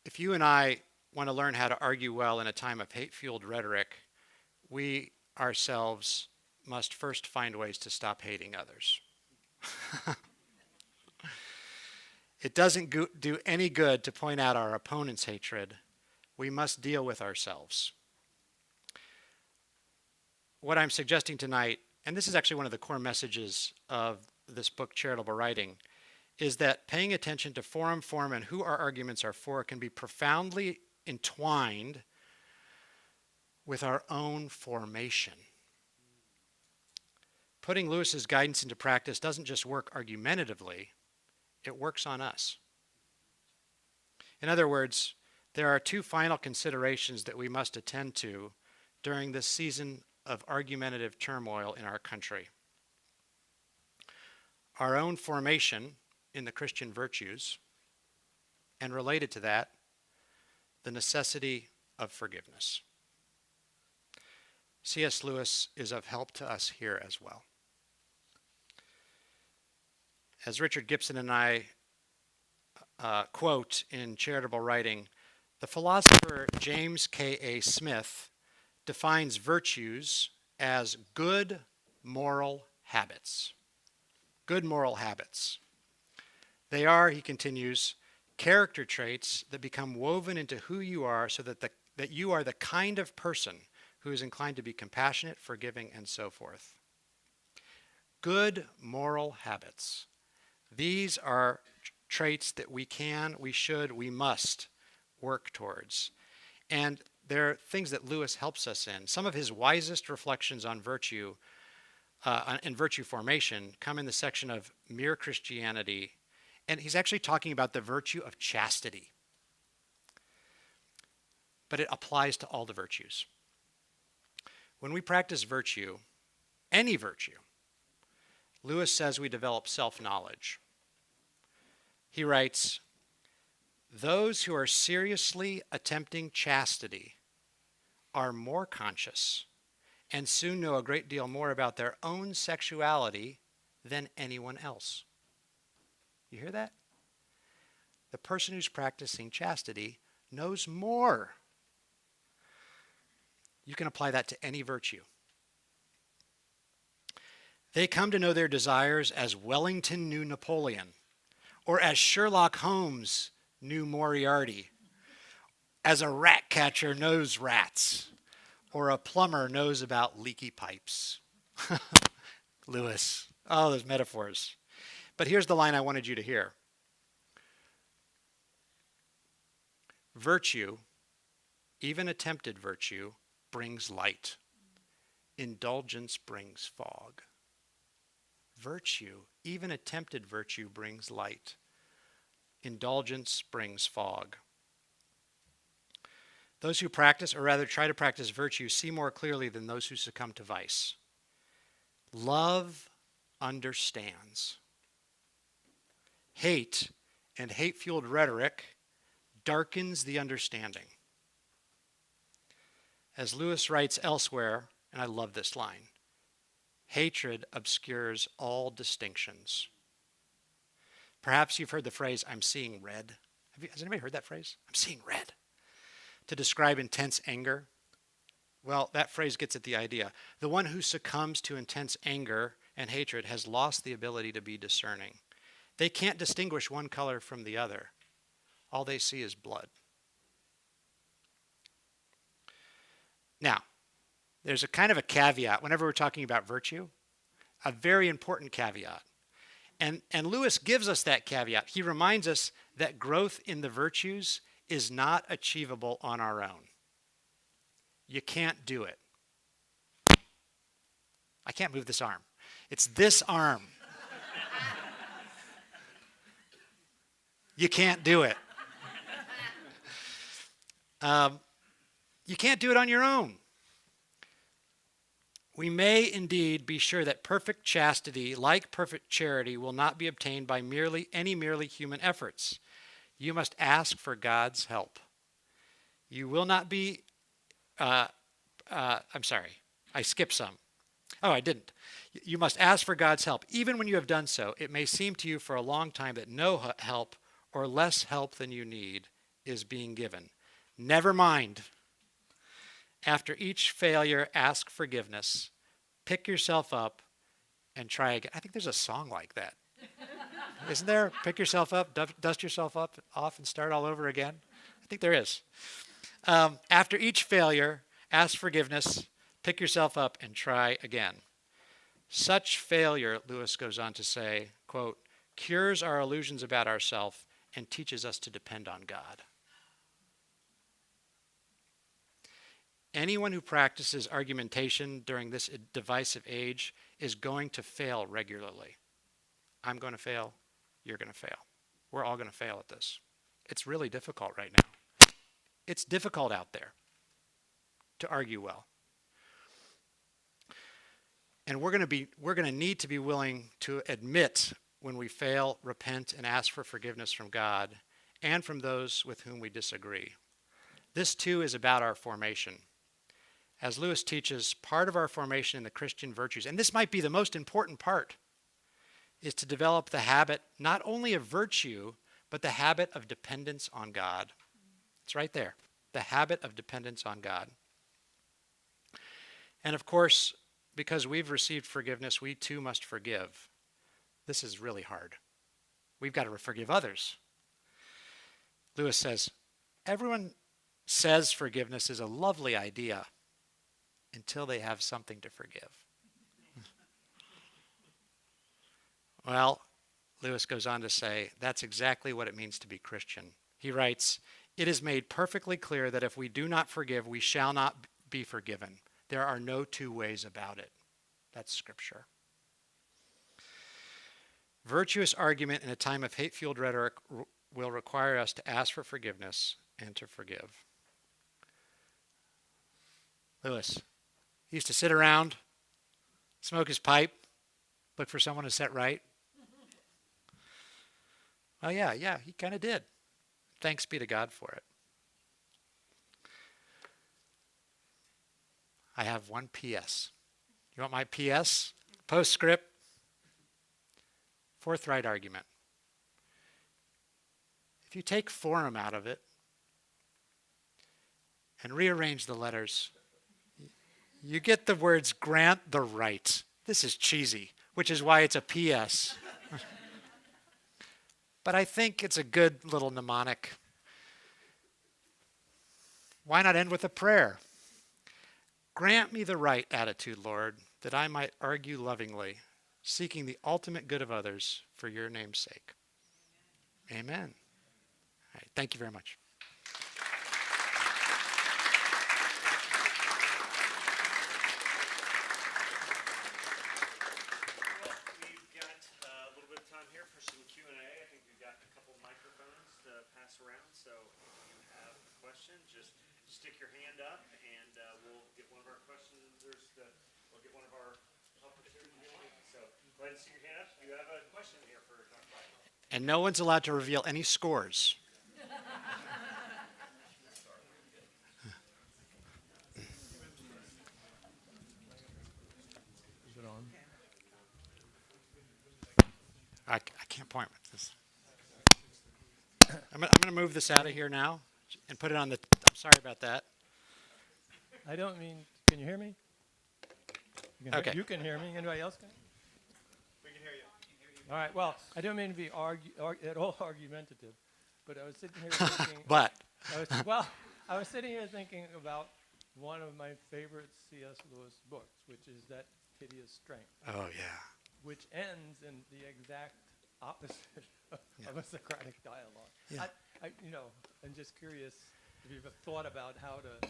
if you and I want to learn how to argue well in a time of hate-fueled rhetoric, we ourselves must first find ways to stop hating others. It doesn't do any good to point out our opponent's hatred. We must deal with ourselves. What I'm suggesting tonight, and this is actually one of the core messages of this book, Charitable Writing, is that paying attention to form, and who our arguments are for can be profoundly entwined with our own formation. Putting Lewis's guidance into practice doesn't just work argumentatively, it works on us. In other words, there are two final considerations that we must attend to during this season of argumentative turmoil in our country. Our own formation in the Christian virtues, and related to that, the necessity of forgiveness. C.S. Lewis is of help to us here as well. As Richard Gibson and I quote in Charitable Writing, the philosopher James K.A. Smith defines virtues as good moral habits. Good moral habits. They are, he continues, character traits that become woven into who you are so that you are the kind of person who is inclined to be compassionate, forgiving, and so forth. Good moral habits. These are traits that we can, we should, we must work towards. And they're things that Lewis helps us in. Some of his wisest reflections on virtue and virtue formation come in the section of Mere Christianity. And he's actually talking about the virtue of chastity. But it applies to all the virtues. When we practice virtue, any virtue, Lewis says we develop self-knowledge. He writes, those who are seriously attempting chastity are more conscious and soon know a great deal more about their own sexuality than anyone else. You hear that? The person who's practicing chastity knows more. You can apply that to any virtue. They come to know their desires as Wellington knew Napoleon, or as Sherlock Holmes knew Moriarty, as a rat catcher knows rats, or a plumber knows about leaky pipes. Lewis. Oh, those metaphors. But here's the line I wanted you to hear. Virtue, even attempted virtue, brings light. Indulgence brings fog. Virtue, even attempted virtue, brings light. Indulgence brings fog. Those who practice, or rather try to practice virtue, see more clearly than those who succumb to vice. Love understands. Hate and hate-fueled rhetoric darkens the understanding. As Lewis writes elsewhere, and I love this line, hatred obscures all distinctions. Perhaps you've heard the phrase, I'm seeing red. Has anybody heard that phrase? I'm seeing red. To describe intense anger. Well, that phrase gets at the idea. The one who succumbs to intense anger and hatred has lost the ability to be discerning. They can't distinguish one color from the other. All they see is blood. Now, there's a kind of a caveat whenever we're talking about virtue, a very important caveat. And Lewis gives us that caveat. He reminds us that growth in the virtues is not achievable on our own. You can't do it. I can't move this arm. It's this arm. You can't do it. You can't do it on your own. We may indeed be sure that perfect chastity, like perfect charity, will not be obtained by merely human efforts. You must ask for God's help. You will not be, I'm sorry, I skipped some. Oh, I didn't. You must ask for God's help. Even when you have done so, it may seem to you for a long time that no help or less help than you need is being given. Never mind. After each failure, ask forgiveness. Pick yourself up and try again. I think there's a song like that. Isn't there? Pick yourself up, dust yourself off, and start all over again. I think there is. After each failure, ask forgiveness, pick yourself up, and try again. Such failure, Lewis goes on to say, quote, cures our illusions about ourselves and teaches us to depend on God. Anyone who practices argumentation during this divisive age is going to fail regularly. I'm going to fail. You're going to fail. We're all going to fail at this. It's really difficult right now. It's difficult out there to argue well. And we're going to need to be willing to admit when we fail, repent, and ask for forgiveness from God and from those with whom we disagree. This too is about our formation. As Lewis teaches, part of our formation in the Christian virtues, and this might be the most important part, is to develop the habit not only of virtue, but the habit of dependence on God. It's right there, the habit of dependence on God. And of course, because we've received forgiveness, we too must forgive. This is really hard. We've got to forgive others. Lewis says, everyone says forgiveness is a lovely idea until they have something to forgive. Well, Lewis goes on to say, that's exactly what it means to be Christian. He writes, it is made perfectly clear that if we do not forgive, we shall not be forgiven. There are no two ways about it. That's Scripture. Virtuous argument in a time of hate-fueled rhetoric will require us to ask for forgiveness and to forgive. Lewis, he used to sit around, smoke his pipe, look for someone to set right. Oh yeah, he kind of did. Thanks be to God for it. I have one PS. You want my PS? Postscript. Forthright argument. If you take forum out of it and rearrange the letters, you get the words grant the right. This is cheesy, which is why it's a PS. But I think it's a good little mnemonic. Why not end with a prayer? Grant me the right attitude, Lord, that I might argue lovingly, seeking the ultimate good of others for your name's sake. Amen. All right, thank you very much. So if you have a question, just stick your hand up, and we'll get one of our we'll get one of our helpers here. So go ahead and stick your hand up. You have a question here for Dr. Beitler. And no one's allowed to reveal any scores. Is it on? I can't point with this. I'm going to move this out of here now and put it on the. I'm sorry about that. I don't mean. Can you hear me? Okay. You can hear me. Anybody else can? We can hear you. All right. Well, I don't mean to be at all argumentative, but I was sitting here thinking. But I was sitting here thinking about one of my favorite C.S. Lewis books, which is That Hideous Strength. Oh yeah. Which ends in the exact opposite of a Socratic dialogue. Yeah. I'm just curious if you've thought about how to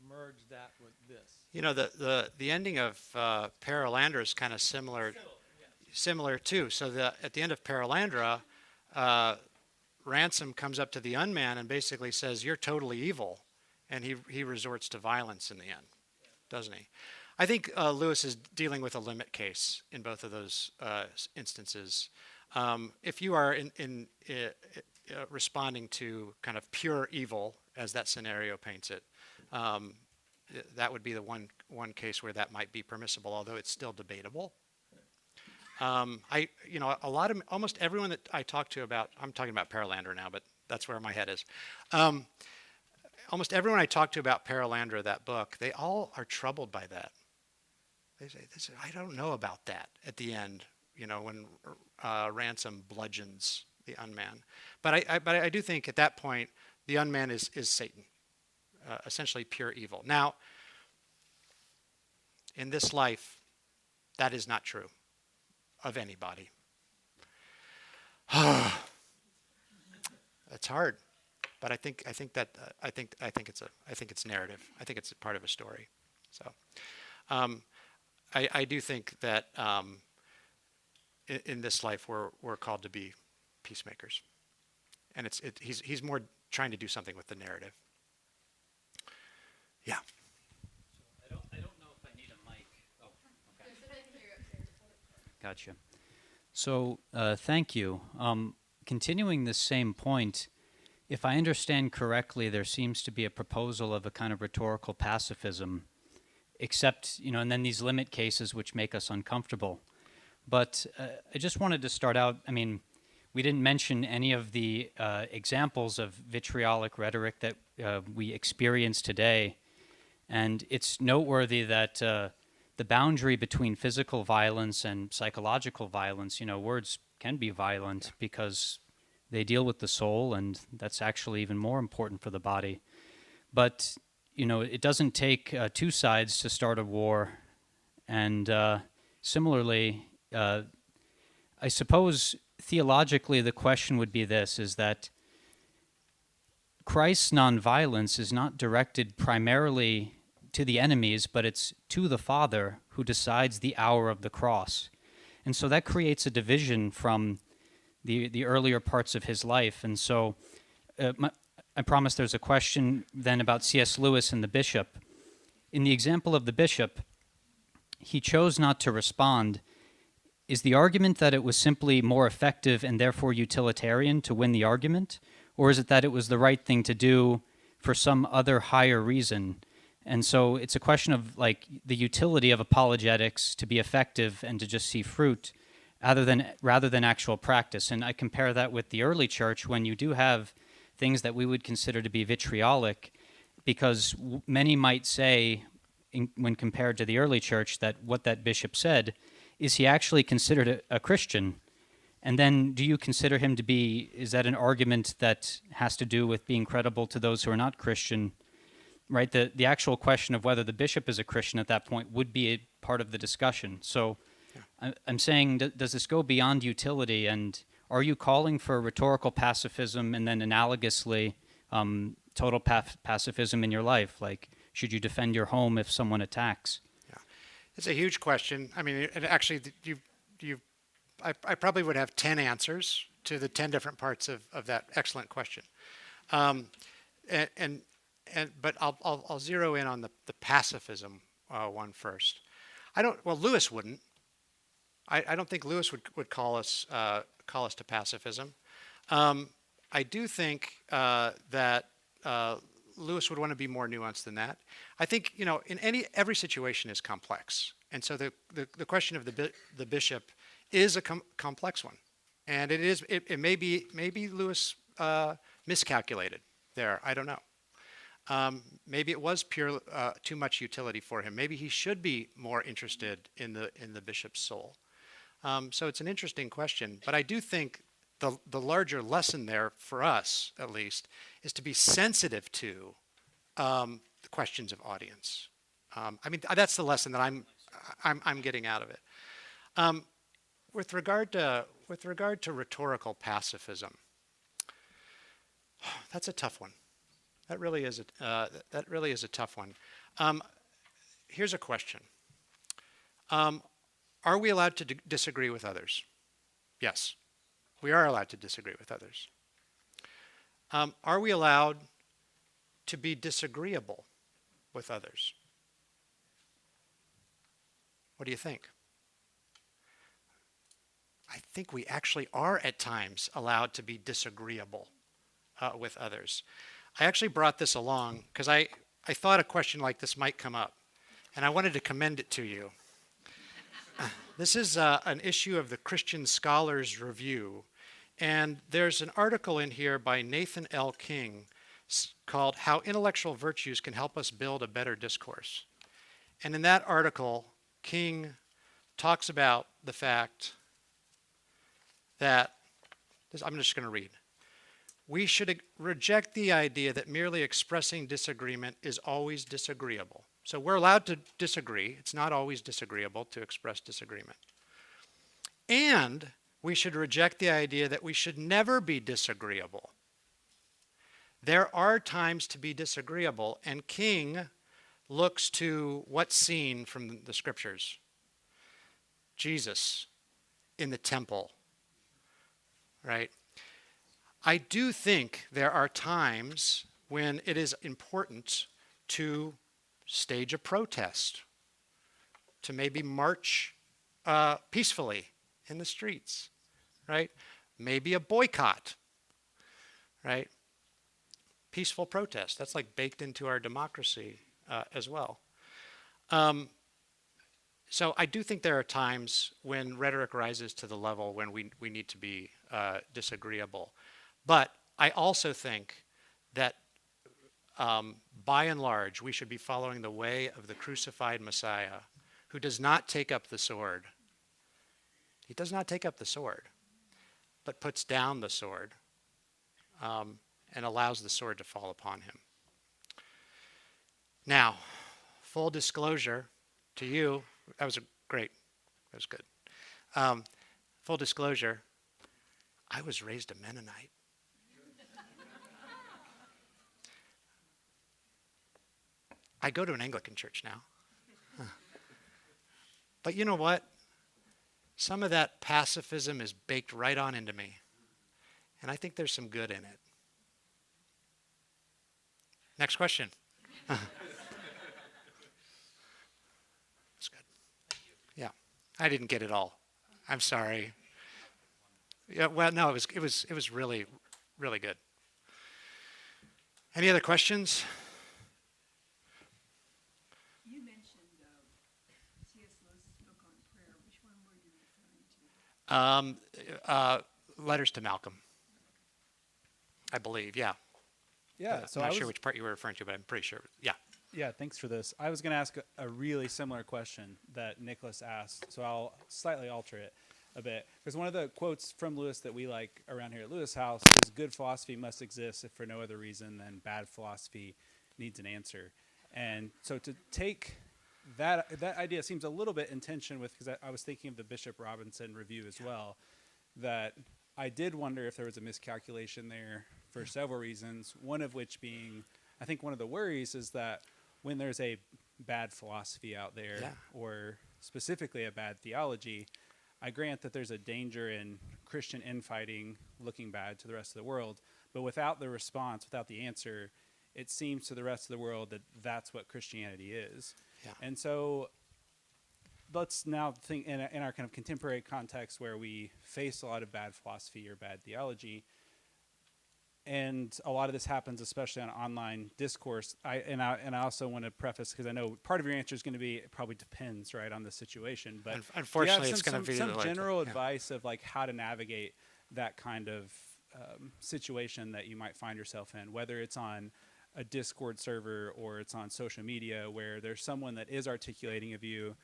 merge that with this. You know, the ending of Paralandra is kind of similar too. So at the end of Paralandra, Ransom comes up to the unman and basically says, "You're totally evil," and he resorts to violence in the end, doesn't he? I think Lewis is dealing with a limit case in both of those instances. If you are in responding to kind of pure evil, as that scenario paints it, that would be the one case where that might be permissible, although it's still debatable. Almost everyone that I talk to about, I'm talking about Paralandra now, but that's where my head is. Almost everyone I talk to about Paralandra, that book, they all are troubled by that. They say, I don't know about that at the end, when Ransom bludgeons the unman. But I do think at that point, the unman is Satan, essentially pure evil. Now, in this life, that is not true of anybody. It's hard, but I think it's narrative. I think it's a part of a story. So, I do think that in this life we're called to be peacemakers, and he's more trying to do something with the narrative. Yeah. I don't know if I need a mic. Oh, okay. Gotcha. So thank you. Continuing the same point, if I understand correctly, there seems to be a proposal of a kind of rhetorical pacifism, except, and then these limit cases which make us uncomfortable. But I just wanted to start out, we didn't mention any of the examples of vitriolic rhetoric that we experience today. And it's noteworthy that the boundary between physical violence and psychological violence, words can be violent because they deal with the soul, and that's actually even more important for the body. But, it doesn't take two sides to start a war. And similarly, I suppose theologically the question would be this, is that Christ's nonviolence is not directed primarily to the enemies, but it's to the Father who decides the hour of the cross. And so that creates a division from the earlier parts of his life. And so I promise there's a question then about C.S. Lewis and the bishop. In the example of the bishop, he chose not to respond. Is the argument that it was simply more effective and therefore utilitarian to win the argument? Or is it that it was the right thing to do for some other higher reason? And so it's a question of the utility of apologetics to be effective and to just see fruit rather than actual practice. And I compare that with the early church when you do have things that we would consider to be vitriolic, because many might say, when compared to the early church, that what that bishop said, is he actually considered a Christian? And then do you consider him to be, is that an argument that has to do with being credible to those who are not Christian? Right, the actual question of whether the bishop is a Christian at that point would be a part of the discussion. So I'm saying, does this go beyond utility, and are you calling for rhetorical pacifism and then analogously total pacifism in your life? Like, should you defend your home if someone attacks? Yeah, it's a huge question. And actually, I probably would have 10 answers to the 10 different parts of that excellent question. But I'll zero in on the pacifism one first. Lewis wouldn't. I don't think Lewis would call us call us to pacifism. I do think that Lewis would want to be more nuanced than that. I think, you know, in every situation is complex, and so the question of the bishop is a complex one, and it may be Lewis miscalculated there. I don't know. Maybe it was pure too much utility for him. Maybe he should be more interested in the bishop's soul. So it's an interesting question, but I do think the larger lesson there for us, at least, is to be sensitive to the questions of audience. I mean, that's the lesson that I'm getting out of it. With regard to rhetorical pacifism, that's a tough one. That really is a tough one. Here's a question: are we allowed to disagree with others? Yes, we are allowed to disagree with others. Are we allowed to be disagreeable with others? What do you think? I think we actually are at times allowed to be disagreeable with others. I actually brought this along because I thought a question like this might come up, and I wanted to commend it to you. This is an issue of the Christian Scholars Review, and there's an article in here by Nathan L. King called How Intellectual Virtues Can Help Us Build a Better Discourse. And in that article, King talks about the fact that, I'm just going to read, we should reject the idea that merely expressing disagreement is always disagreeable. So we're allowed to disagree. It's not always disagreeable to express disagreement. And we should reject the idea that we should never be disagreeable. There are times to be disagreeable, and King looks to what's seen from the scriptures. Jesus in the temple, right? I do think there are times when it is important to stage a protest, to maybe march peacefully in the streets, right? Maybe a boycott, right? Peaceful protest. That's like baked into our democracy as well. So I do think there are times when rhetoric rises to the level when we need to be disagreeable. But I also think that by and large, we should be following the way of the crucified Messiah, who does not take up the sword. He does not take up the sword, but puts down the sword and allows the sword to fall upon him. Now, full disclosure to you, that was great. That was good. Full disclosure, I was raised a Mennonite. I go to an Anglican church now. But you know what? Some of that pacifism is baked right on into me. And I think there's some good in it. Next question. That's good. Yeah. I didn't get it all. I'm sorry. Yeah, well, no, it was really, really good. Any other questions? You mentioned C.S. Lewis's book on prayer. Which one were you referring to? Letters to Malcolm, I believe. Yeah. Yeah. So I'm not sure which part you were referring to, but I'm pretty sure. Yeah. Yeah, thanks for this. I was going to ask a really similar question that Nicholas asked, so I'll slightly alter it a bit. Because one of the quotes from Lewis that we like around here at Lewis House is, good philosophy must exist if for no other reason than bad philosophy needs an answer. And so to take that idea seems a little bit in tension with, because I was thinking of the Bishop Robinson review as well, that I did wonder if there was a miscalculation there for several reasons, one of which being, I think one of the worries is that when there's a bad philosophy out there, or specifically a bad theology, I grant that there's a danger in Christian infighting looking bad to the rest of the world, but without the response, without the answer, it seems to the rest of the world that that's what Christianity is. Yeah. And so let's now think in our kind of contemporary context where we face a lot of bad philosophy or bad theology, and a lot of this happens especially on online discourse. I also want to preface, because I know part of your answer is going to be it probably depends, right, on the situation. But unfortunately, it's going to be some like general advice of like how to navigate that kind of situation that you might find yourself in, whether it's on a Discord server or it's on social media where there's someone that is articulating a view.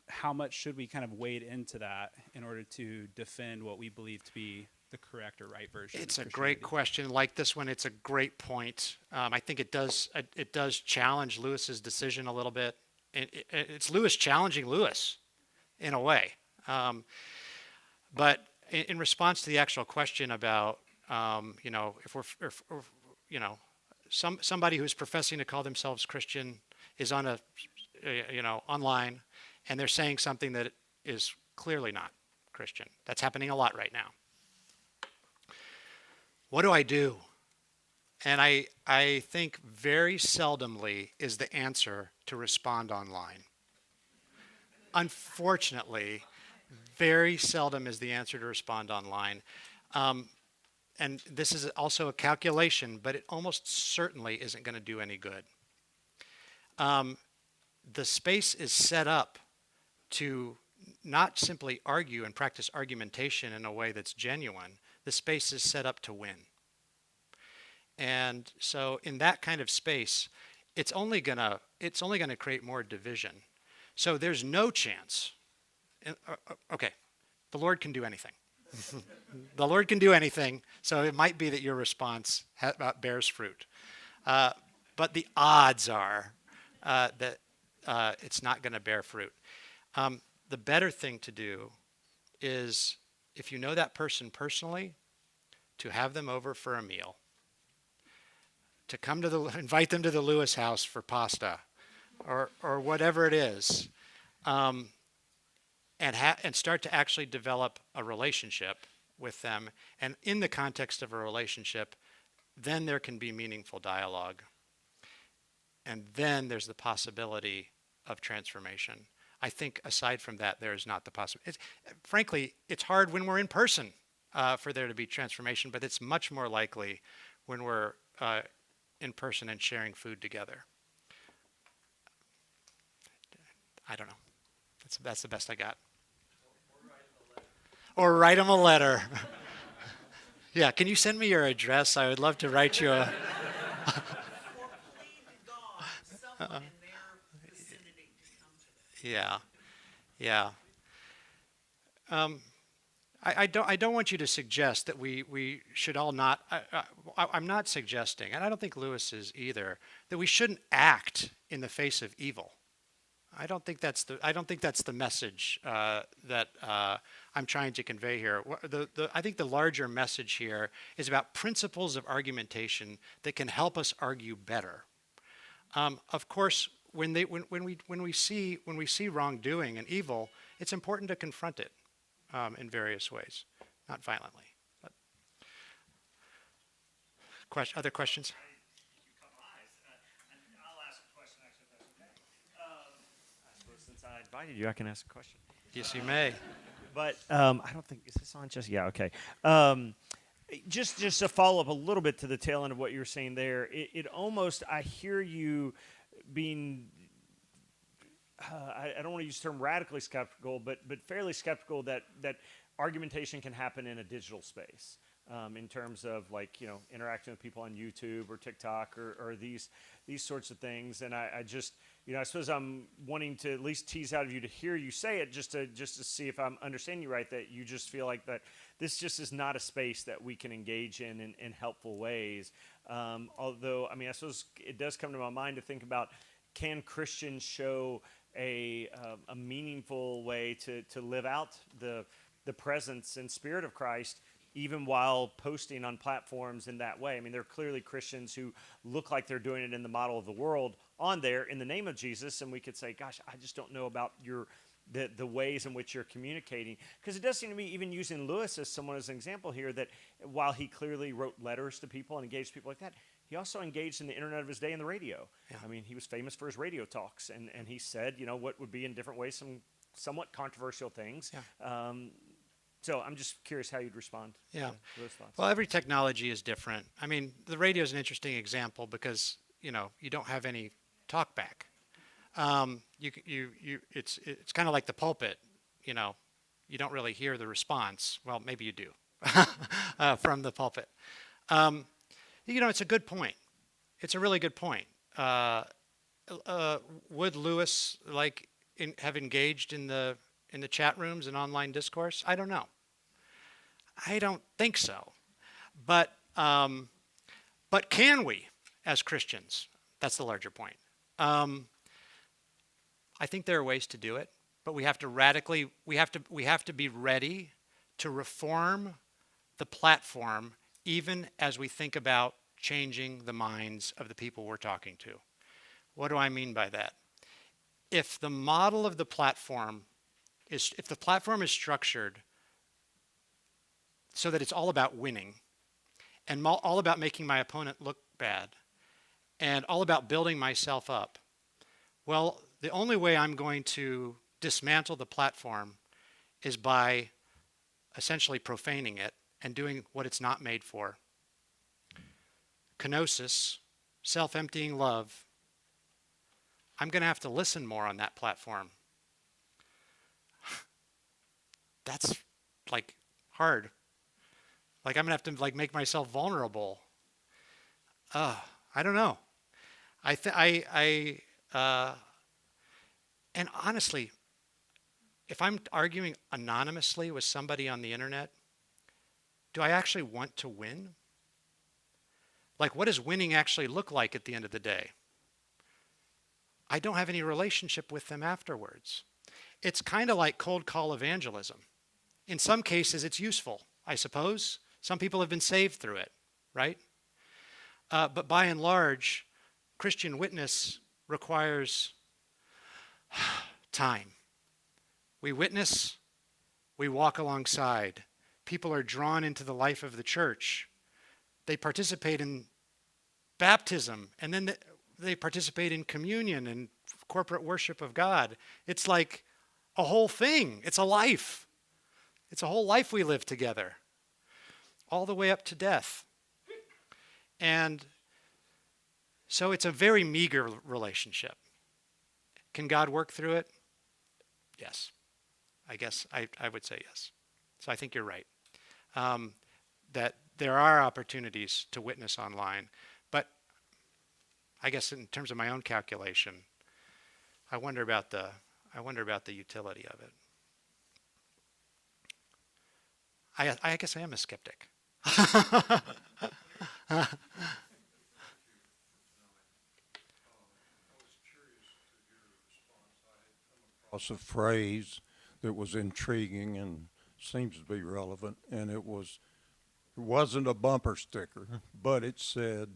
How much should we kind of wade into that in order to defend what we believe to be the correct or right version? It's a great question. Like this one, it's a great point. I think it does challenge Lewis's decision a little bit. It's Lewis challenging Lewis in a way. But in response to the actual question about, if somebody who's professing to call themselves Christian is on online, and they're saying something that is clearly not Christian. That's happening a lot right now. What do I do? And I think very seldomly is the answer to respond online. Unfortunately, very seldom is the answer to respond online. And this is also a calculation, but it almost certainly isn't going to do any good. The space is set up to not simply argue and practice argumentation in a way that's genuine. The space is set up to win. And so in that kind of space, it's only gonna create more division. So there's no chance. Okay, the Lord can do anything. The Lord can do anything, so it might be that your response bears fruit. But the odds are that it's not going to bear fruit. The better thing to do is, if you know that person personally, to have them over for a meal, to invite them to the Lewis house for pasta, or whatever it is, and start to actually develop a relationship with them. And in the context of a relationship, then there can be meaningful dialogue. And then there's the possibility of transformation. I think aside from that, there is not the possibility. Frankly, it's hard when we're in person for there to be transformation, but it's much more likely when we're in person and sharing food together. I don't know. That's the best I got. Or write them a letter. Yeah, can you send me your address? I would love to write you a... Yeah. I don't want you to suggest that we should all not. I'm not suggesting, and I don't think Lewis is either, that we shouldn't act in the face of evil. I don't think that's the message that I'm trying to convey here. I think the larger message here is about principles of argumentation that can help us argue better. Of course, when we see wrongdoing and evil, it's important to confront it in various ways, not violently. But other questions? I'll ask a question, actually, if that's okay. I suppose since I invited you, I can ask a question. Yes, you may. But I don't think, is this on just? Yeah, okay. Just to follow up a little bit to the tail end of what you were saying there, it almost, I hear you being, I don't want to use the term radically skeptical, but fairly skeptical that argumentation can happen in a digital space. In terms of interacting with people on YouTube or TikTok or these sorts of things, and I just I suppose I'm wanting to at least tease out of you to hear you say it just to see if I'm understanding you right, that you just feel like that this just is not a space that we can engage in helpful ways. Although I suppose it does come to my mind to think about, can Christians show a meaningful way to live out the presence and spirit of Christ, even while posting on platforms in that way? There are clearly Christians who look like they're doing it in the model of the world on there in the name of Jesus, and we could say, gosh, I just don't know about the ways in which you're communicating. Because it does seem to me, even using Lewis as someone as an example here, that while he clearly wrote letters to people and engaged people like that, he also engaged in the internet of his day and the radio. Yeah. I mean, he was famous for his radio talks, and he said, what would be in different ways some somewhat controversial things. Yeah. So I'm just curious how you'd respond to those thoughts. Well, every technology is different. I mean, the radio is an interesting example because, you don't have any talk back. It's kind of like the pulpit, you don't really hear the response. Well, maybe you do from the pulpit. It's a good point. It's a really good point. Would Lewis have engaged in the chat rooms and online discourse? I don't know. I don't think so. But can we, as Christians? That's the larger point. I think there are ways to do it, but we have to be ready to reform the platform, even as we think about changing the minds of the people we're talking to. What do I mean by that? If the model of the platform is structured so that it's all about winning and all about making my opponent look bad and all about building myself up, well, the only way I'm going to dismantle the platform is by essentially profaning it and doing what it's not made for. Kenosis, self-emptying love. I'm going to have to listen more on that platform. That's hard. I'm going to have to make myself vulnerable. I don't know. And honestly, if I'm arguing anonymously with somebody on the internet, do I actually want to win? What does winning actually look like at the end of the day? I don't have any relationship with them afterwards. It's kind of like cold call evangelism. In some cases, it's useful, I suppose. Some people have been saved through it, right? But by and large, Christian witness requires time. We witness, we walk alongside. People are drawn into the life of the church. They participate in baptism, and then they participate in communion and corporate worship of God. It's like a whole thing. It's a life. It's a whole life we live together, all the way up to death. And so it's a very meager relationship. Can God work through it? Yes. I guess I would say yes. So I think you're right. That there are opportunities to witness online, but I guess in terms of my own calculation, I wonder about the utility of it. I guess I am a skeptic. Across a phrase that was intriguing and seems to be relevant, and it wasn't a bumper sticker, but it said,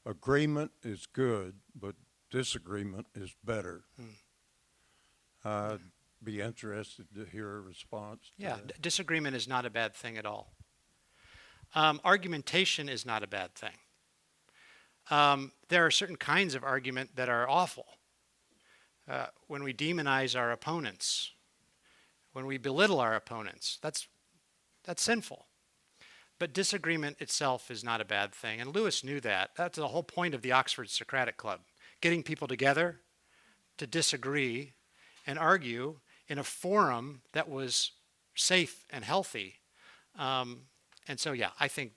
agreement is good, but disagreement is better. I'd be interested to hear a response to that. Disagreement is not a bad thing at all. Argumentation is not a bad thing. There are certain kinds of argument that are awful. When we demonize our opponents, when we belittle our opponents, that's sinful. But disagreement itself is not a bad thing, and Lewis knew that. That's the whole point of the Oxford Socratic Club, getting people together to disagree and argue in a forum that was safe and healthy. And so, I think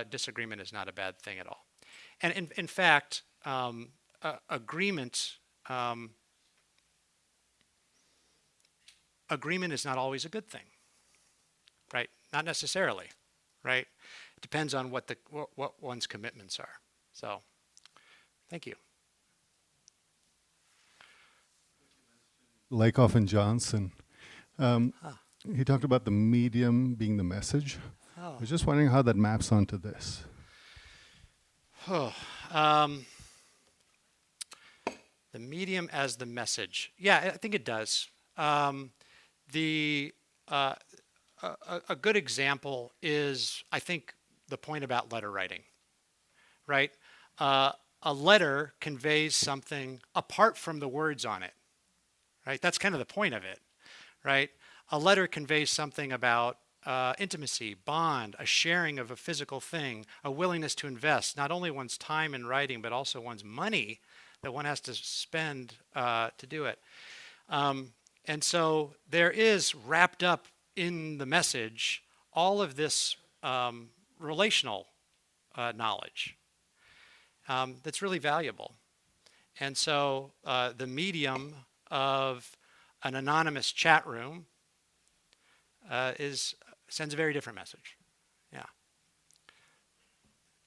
disagreement is not a bad thing at all. And in fact, agreement is not always a good thing, right? Not necessarily, right? It depends on what one's commitments are. So, thank you. Lakoff and Johnson. He talked about the medium being the message. I was just wondering how that maps onto this. The medium as the message. Yeah, I think it does. A good example is, I think, the point about letter writing, right? A letter conveys something apart from the words on it, right? That's kind of the point of it, right? A letter conveys something about intimacy, bond, a sharing of a physical thing, a willingness to invest not only one's time in writing, but also one's money that one has to spend to do it. And so there is wrapped up in the message all of this relational knowledge that's really valuable. And so the medium of an anonymous chat room sends a very different message. Yeah.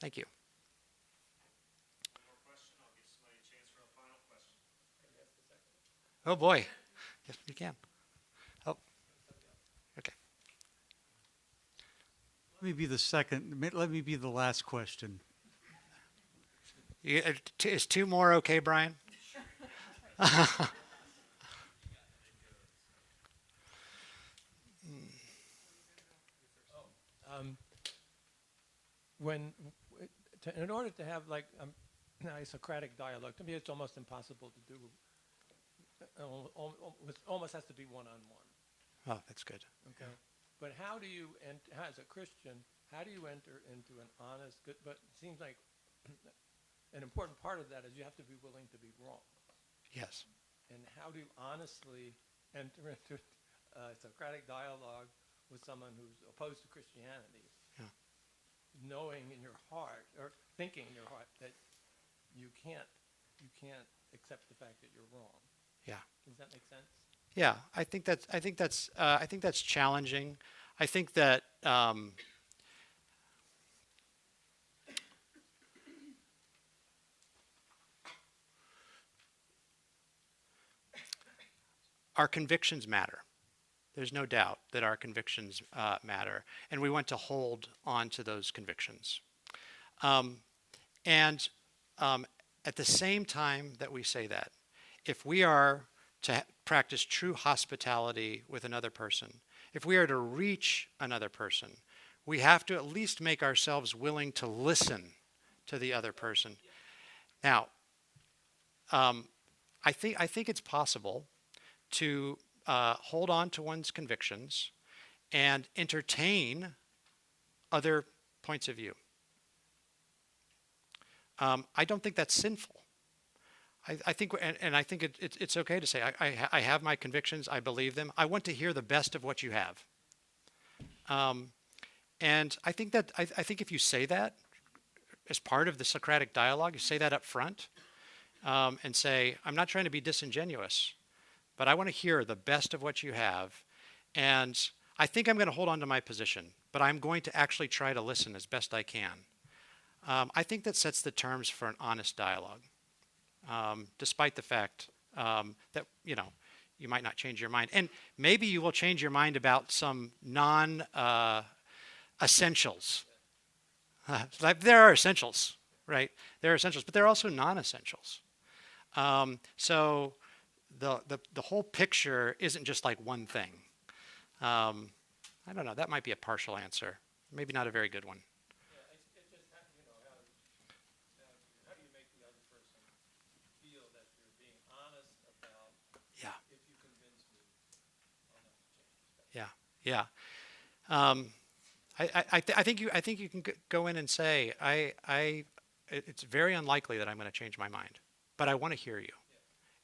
Thank you. One more question. I'll give somebody a chance for a final question. Oh boy. Yes, you can. Oh. Okay. Let me be the second. Let me be the last question. Is two more okay, Brian? In order to have like a Socratic dialogue, to me it's almost impossible to do. It almost has to be one-on-one. Oh, that's good. Okay, but how do you, and as a Christian, how do you enter into an honest? But it seems like an important part of that is you have to be willing to be wrong. Yes. And how do you honestly enter into a Socratic dialogue with someone who's opposed to Christianity? Yeah. Knowing in your heart or thinking in your heart that you can't accept the fact that you're wrong. Yeah. Does that make sense? Yeah, I think that's challenging. I think that our convictions matter. There's no doubt that our convictions matter, and we want to hold on to those convictions. And at the same time that we say that, if we are to practice true hospitality with another person, if we are to reach another person, we have to at least make ourselves willing to listen to the other person. Now, I think it's possible to hold on to one's convictions and entertain other points of view. I don't think that's sinful. I think, and I think it's okay to say, I have my convictions, I believe them. I want to hear the best of what you have. And I think if you say that as part of the Socratic dialogue, you say that up front, and say, I'm not trying to be disingenuous, but I want to hear the best of what you have. And I think I'm going to hold on to my position, but I'm going to actually try to listen as best I can. I think that sets the terms for an honest dialogue, despite the fact that, you might not change your mind. And maybe you will change your mind about some non-essentials. There are essentials, right? There are essentials, but there are also non-essentials. So the whole picture isn't just like one thing. I don't know. That might be a partial answer. Maybe not a very good one. Yeah. I think you can go in and say, it's very unlikely that I'm going to change my mind, but I want to hear you,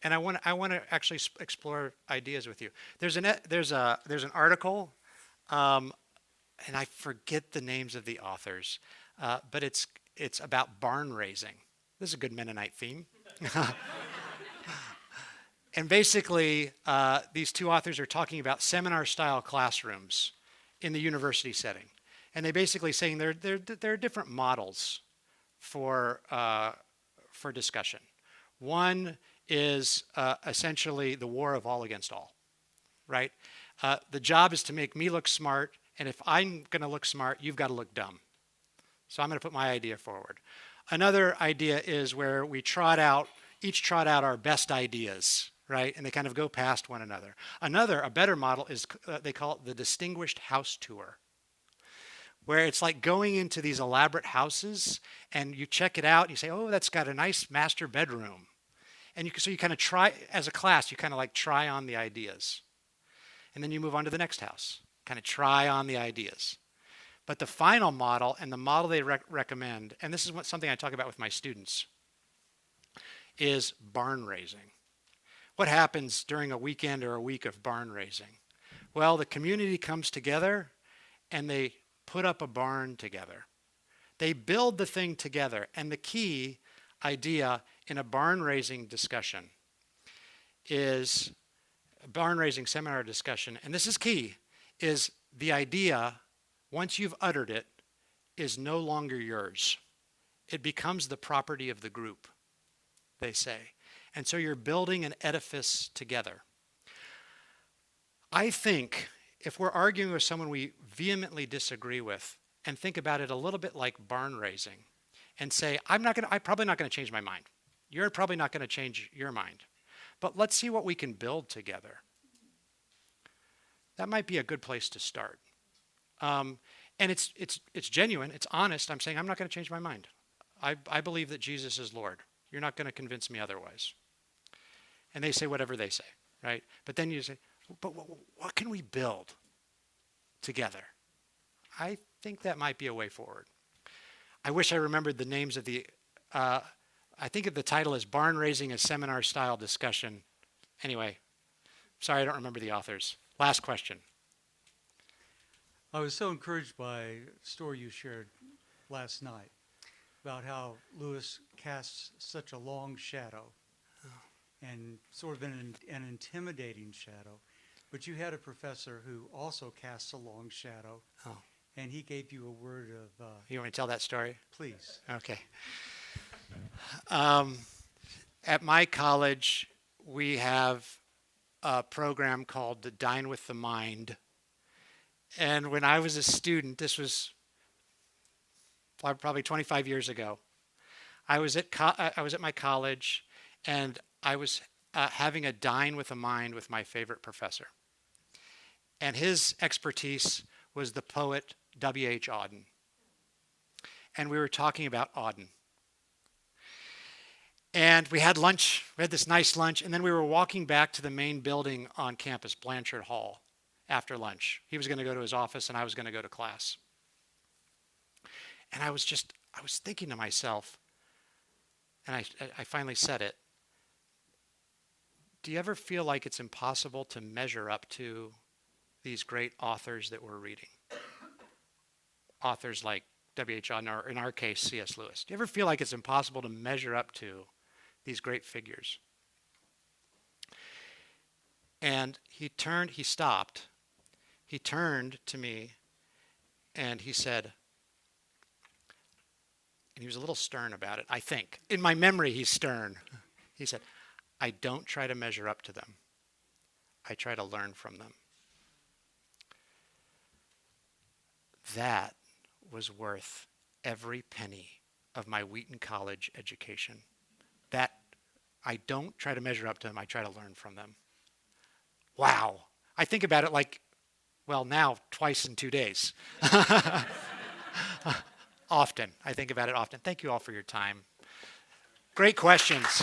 and I want to actually explore ideas with you. There's an article, and I forget the names of the authors, but it's about barn raising. This is a good Mennonite theme. And basically, these two authors are talking about seminar-style classrooms in the university setting, and they basically saying there are different models for discussion. One is essentially the war of all against all, right? The job is to make me look smart, and if I'm going to look smart, you've got to look dumb. So I'm going to put my idea forward. Another idea is where we each trot out our best ideas, right? And they kind of go past one another. A better model is, they call it the distinguished house tour, where it's like going into these elaborate houses and you check it out and you say, oh, that's got a nice master bedroom. And so you kind of try, as a class, you kind of like try on the ideas. And then you move on to the next house, kind of try on the ideas. But the final model, and the model they recommend, and this is something I talk about with my students, is barn raising. What happens during a weekend or a week of barn raising? Well, the community comes together and they put up a barn together. They build the thing together. And the key idea in a barn raising discussion is, a barn raising seminar discussion, and this is key, is the idea, once you've uttered it, is no longer yours. It becomes the property of the group, they say. And so you're building an edifice together. I think if we're arguing with someone we vehemently disagree with, and think about it a little bit like barn raising, and say, I'm probably not going to change my mind. You're probably not going to change your mind. But let's see what we can build together. That might be a good place to start. And it's genuine, it's honest. I'm saying I'm not going to change my mind. I believe that Jesus is Lord. You're not going to convince me otherwise. And they say whatever they say, right? But then you say, but what can we build together? I think that might be a way forward. I wish I remembered the names of the, I think the title is Barn Raising, a Seminar Style Discussion. Anyway, sorry I don't remember the authors. Last question. I was so encouraged by a story you shared last night about how Lewis casts such a long shadow and sort of an intimidating shadow. But you had a professor who also casts a long shadow, and he gave you a word of... You want me to tell that story? Please. Okay. At my college, we have a program called the Dine with the Mind. And when I was a student, this was probably 25 years ago, I was at my college, and I was having a dine with the mind with my favorite professor. And his expertise was the poet W.H. Auden. And we were talking about Auden. And we had lunch, we had this nice lunch, and then we were walking back to the main building on campus, Blanchard Hall, after lunch. He was going to go to his office, and I was going to go to class. And I was thinking to myself, and I finally said it, do you ever feel like it's impossible to measure up to these great authors that we're reading? Authors like W.H. Auden, or in our case, C.S. Lewis. Do you ever feel like it's impossible to measure up to these great figures? And he stopped, he turned to me, and he said, and he was a little stern about it, I think. In my memory, he's stern. He said, I don't try to measure up to them. I try to learn from them. That was worth every penny of my Wheaton College education. That I don't try to measure up to them, I try to learn from them. Wow. I think about it like, well, now twice in 2 days. Often. I think about it often. Thank you all for your time. Great questions.